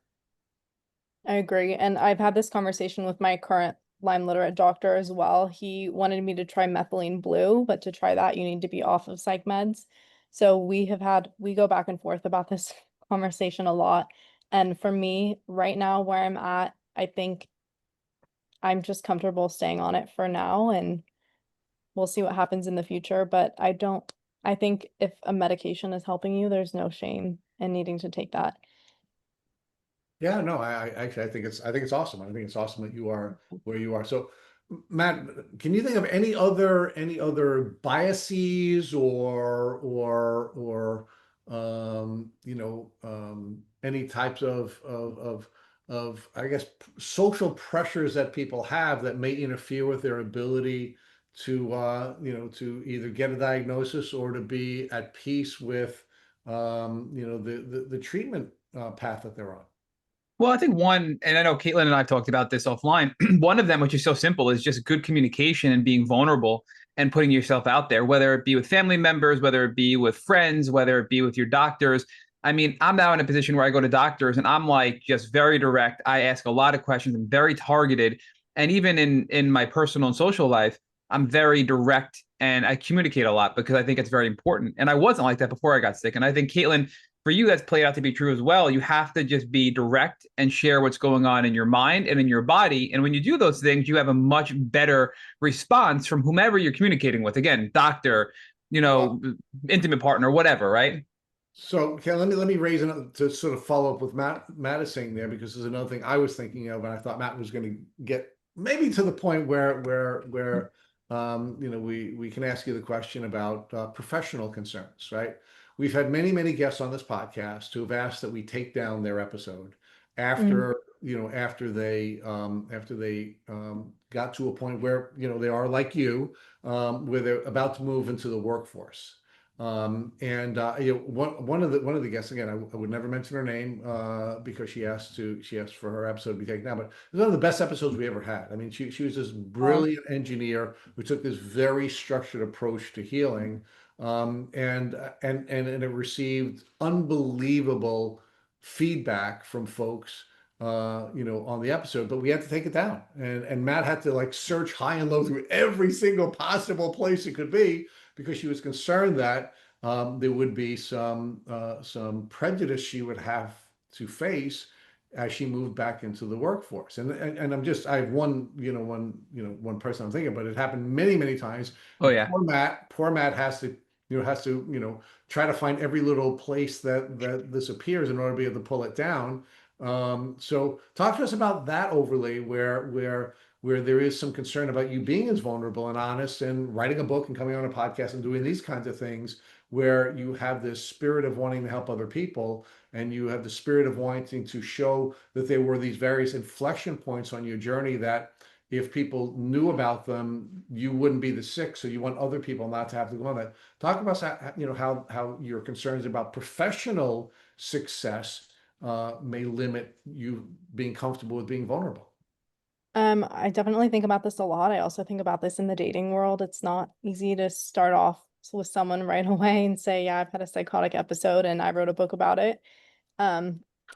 I agree. And I've had this conversation with my current Lyme literate doctor as well. He wanted me to try methylene blue, but to try that, you need to be off of psych meds. So we go back and forth about this conversation a lot. And for me, right now, where I'm at, I think I'm just comfortable staying on it for now, and we'll see what happens in the future. But I think if a medication is helping you, there's no shame in needing to take that. Yeah, no, I actually I think it's awesome. I think it's awesome that you are where you are. So, Matt, can you think of any other biases or any types of I guess social pressures that people have that may interfere with their ability to to either get a diagnosis or to be at peace with the treatment path that they're on? Well, I think one, and I know Kaitlyn and I have talked about this offline. One of them, which is so simple, is just good communication and being vulnerable and putting yourself out there, whether it be with family members, whether it be with friends, whether it be with your doctors. I mean, I'm now in a position where I go to doctors and I'm like just very direct. I ask a lot of questions. I'm very targeted. And even in my personal and social life, I'm very direct and I communicate a lot because I think it's very important. And I wasn't like that before I got sick. And I think, Kaitlyn, for you, that's played out to be true as well. You have to just be direct and share what's going on in your mind and in your body. And when you do those things, you have a much better response from whomever you're communicating with. Again, doctor, intimate partner, whatever, right? So, okay, let me raise it to sort of follow up with Matt is saying there, because there's another thing I was thinking of, and I thought Matt was going to get maybe to the point where we can ask you the question about professional concerns, right? We've had many guests on this podcast who have asked that we take down their episode after they got to a point where they are like you, where they're about to move into the workforce. One of the guests, again, I would never mention her name because she asked for her episode to be taken down, but it was one of the best episodes we ever had. I mean, she was this brilliant engineer who took this very structured approach to healing, and it received unbelievable feedback from folks on the episode, but we had to take it down, and Matt had to like search high and low through every single possible place it could be, because she was concerned that there would be some prejudice she would have to face as she moved back into the workforce. And I have one person I'm thinking, but it happened many times. Oh yeah. Poor Matt has to try to find every little place that this appears in order to be able to pull it down. So talk to us about that overlay where there is some concern about you being as vulnerable and honest and writing a book and coming on a podcast and doing these kinds of things, where you have this spirit of wanting to help other people, and you have the spirit of wanting to show that there were these various inflection points on your journey that if people knew about them, you wouldn't be this sick. So you want other people not to have to go on that. Talk about how your concerns about professional success may limit you being comfortable with being vulnerable. I definitely think about this a lot. I also think about this in the dating world. It's not easy to start off with someone right away and say, yeah, I've had a psychotic episode and I wrote a book about it. Well,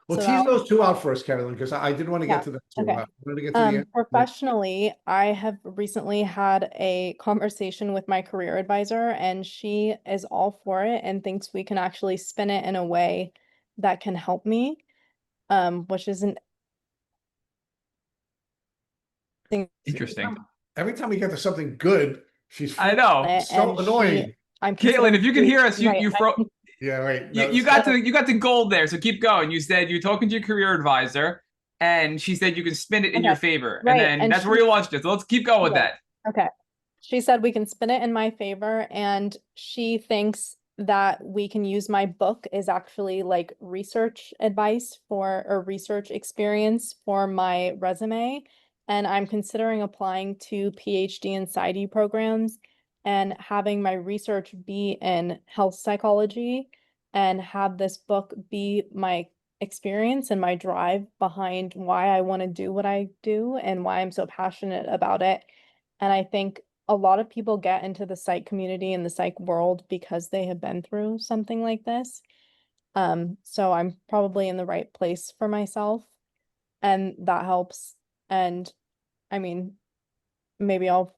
So tease those two out for us, Kaitlyn, because I did want to get to that too. Okay. I wanted to get to the end. Professionally, I have recently had a conversation with my career advisor, and she is all for it and thinks we can actually spin it in a way that can help me, which is an Interesting. Every time we get to something good, she's I know. so annoying. Caitlin, if you can hear us, you yeah, right. No, you got the gold there. So keep going. You said you're talking to your career advisor, and she said you can spin it in your favor, and then that's where you launched it. So let's keep going with that. Okay. She said we can spin it in my favor, and she thinks that we can use my book is actually like research advice for or research experience for my resume. And I'm considering applying to PhD and PsyD programs and having my research be in health psychology and have this book be my experience and my drive behind why I want to do what I do and why I'm so passionate about it. And I think a lot of people get into the psych community and the psych world because they have been through something like this. So I'm probably in the right place for myself, and that helps. And I mean, maybe I'll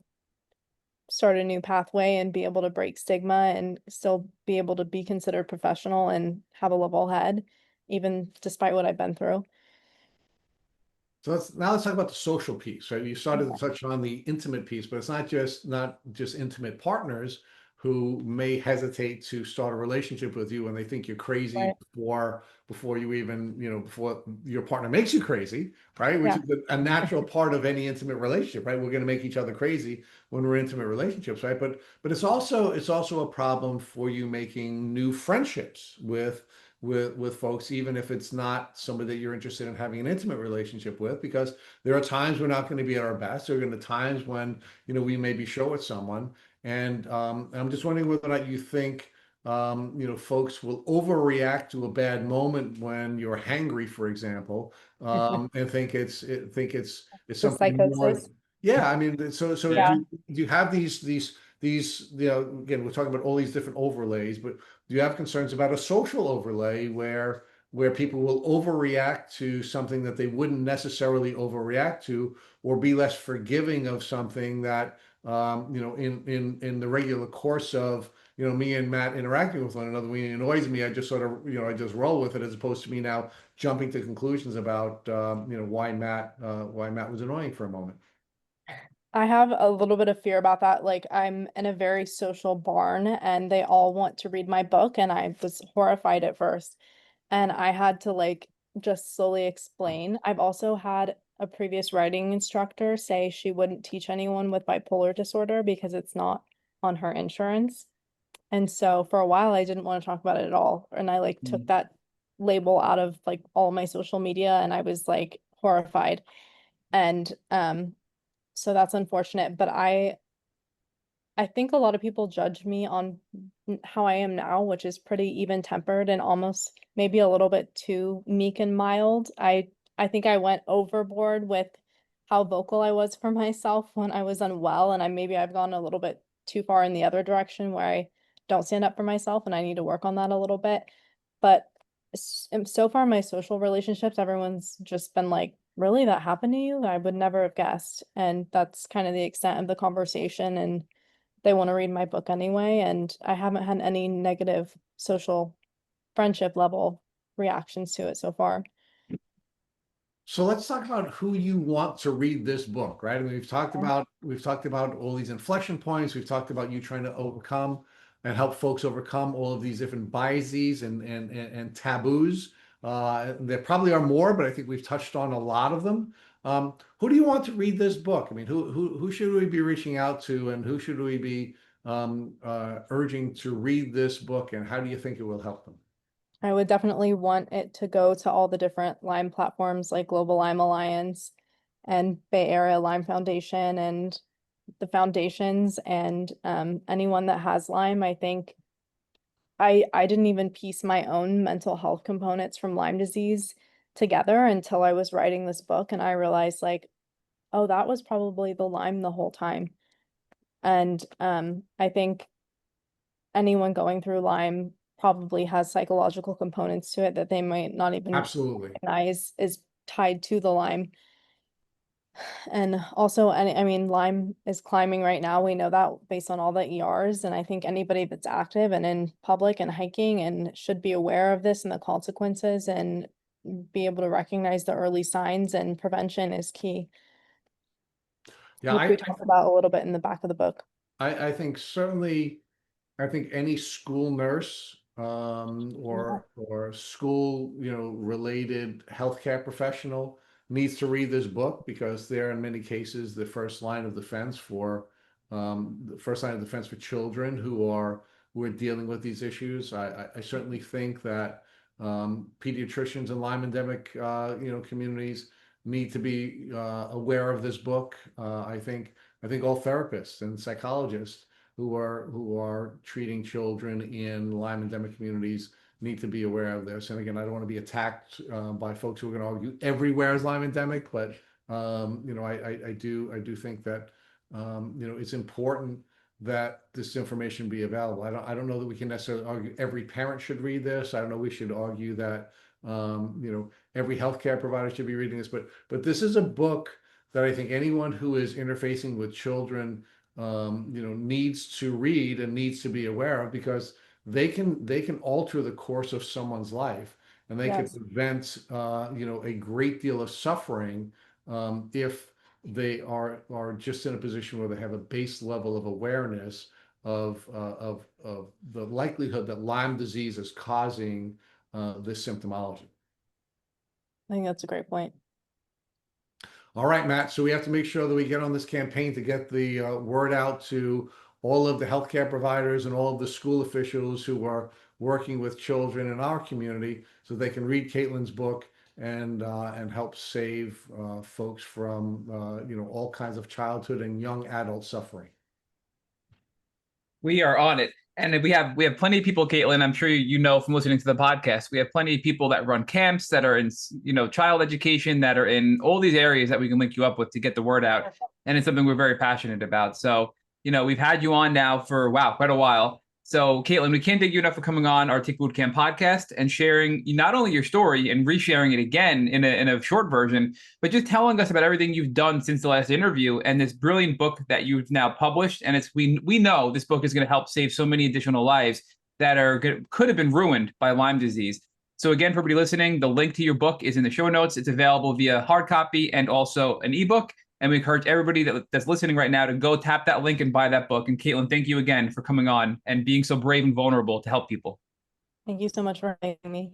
start a new pathway and be able to break stigma and still be able to be considered professional and have a level head, even despite what I've been through. So let's talk about the social piece, right? You started to touch on the intimate piece, but it's not just intimate partners who may hesitate to start a relationship with you when they think you're crazy Right. before you even, before your partner makes you crazy, right? Which Yeah. is a natural part of any intimate relationship, right? We're going to make each other crazy when we're in intimate relationships, right? But it's also a problem for you making new friendships with folks, even if it's not somebody that you're interested in having an intimate relationship with, because there are times we're not going to be at our best. There are going to be times when, we may be short with someone. And I'm just wondering whether or not you think, folks will overreact to a bad moment when you're hangry, for example, and think it's The something more. psychosis. Yeah, I mean, so Yeah. do you have these, again, we're talking about all these different overlays, but do you have concerns about a social overlay where people will overreact to something that they wouldn't necessarily overreact to, or be less forgiving of something that, in the regular course of, me and Matt interacting with one another, when it annoys me, I just sort of, I just roll with it, as opposed to me now jumping to conclusions about, why Matt was annoying for a moment. I have a little bit of fear about that. Like, I'm in a very social barn and they all want to read my book, and I was horrified at first. And I had to like just slowly explain. I've also had a previous writing instructor say she wouldn't teach anyone with bipolar disorder because it's not on her insurance. And so for a while I didn't want to talk about it at all. And I like took that label out of like all my social media, and I was like horrified. And so that's unfortunate, but I think a lot of people judge me on how I am now, which is pretty even-tempered and almost maybe a little bit too meek and mild. I think I went overboard with how vocal I was for myself when I was unwell, and I've gone a little bit too far in the other direction where I don't stand up for myself, and I need to work on that a little bit. But so far, my social relationships, everyone's just been like, "Really, that happened to you? I would never have guessed." And that's kind of the extent of the conversation. And they want to read my book anyway, and I haven't had any negative social friendship level reactions to it so far. So let's talk about who you want to read this book, right? I mean, we've talked about all these inflection points. We've talked about you trying to overcome and help folks overcome all of these different biases and taboos. There probably are more, but I think we've touched on a lot of them. Who do you want to read this book? I mean, who should we be reaching out to, and who should we be urging to read this book, and how do you think it will help them? I would definitely want it to go to all the different Lyme platforms like Global Lyme Alliance and Bay Area Lyme Foundation and the foundations, and anyone that has Lyme. I think I didn't even piece my own mental health components from Lyme disease together until I was writing this book, and I realized like, oh, that was probably the Lyme the whole time. And I think anyone going through Lyme probably has psychological components to it that they might not even Absolutely. recognize is tied to the Lyme. And also, I mean, Lyme is climbing right now. We know that based on all the ERs. And I think anybody that's active and in public and hiking and should be aware of this and the consequences and be able to recognize the early signs, and prevention is key, Yeah, which we talk about a little bit in the back of the book. I think certainly, I think any school nurse, or school, related healthcare professional needs to read this book, because they're in many cases the first line of defense for children who are who are dealing with these issues. I certainly think that pediatricians in Lyme endemic communities need to be aware of this book. I think all therapists and psychologists who are treating children in Lyme endemic communities need to be aware of this. And again, I don't want to be attacked by folks who are going to argue everywhere is Lyme endemic, but I do think that it's important that this information be available. I don't know that we can necessarily argue every parent should read this. I don't know we should argue that every healthcare provider should be reading this, but this is a book that I think anyone who is interfacing with children needs to read and needs to be aware of, because they can alter the course of someone's life, and they can Yes. prevent a great deal of suffering if they are just in a position where they have a base level of awareness of the likelihood that Lyme disease is causing this symptomology. I think that's a great point. All right, Matt. So we have to make sure that we get on this campaign to get the word out to all of the healthcare providers and all of the school officials who are working with children in our community, so they can read Kaitlyn's book and help save folks from all kinds of childhood and young adult suffering. We are on it. And we have plenty of people, Kaitlyn, I'm sure you know from listening to the podcast, we have plenty of people that run camps, that are in, child education, that are in all these areas that we can link you up with to get the word out. And it's something we're very passionate about. So, we've had you on now for, quite a while. So, Kaitlyn, we can't thank you enough for coming on our Tick Bootcamp podcast and sharing not only your story and resharing it again in a short version, but just telling us about everything you've done since the last interview and this brilliant book that you've now published. And we know this book is going to help save so many additional lives that could have been ruined by Lyme disease. So again, for everybody listening, the link to your book is in the show notes. It's available via hard copy and also an ebook. And we encourage everybody that's listening right now to go tap that link and buy that book. And Kaitlyn, thank you again for coming on and being so brave and vulnerable to help people. Thank you so much for having me.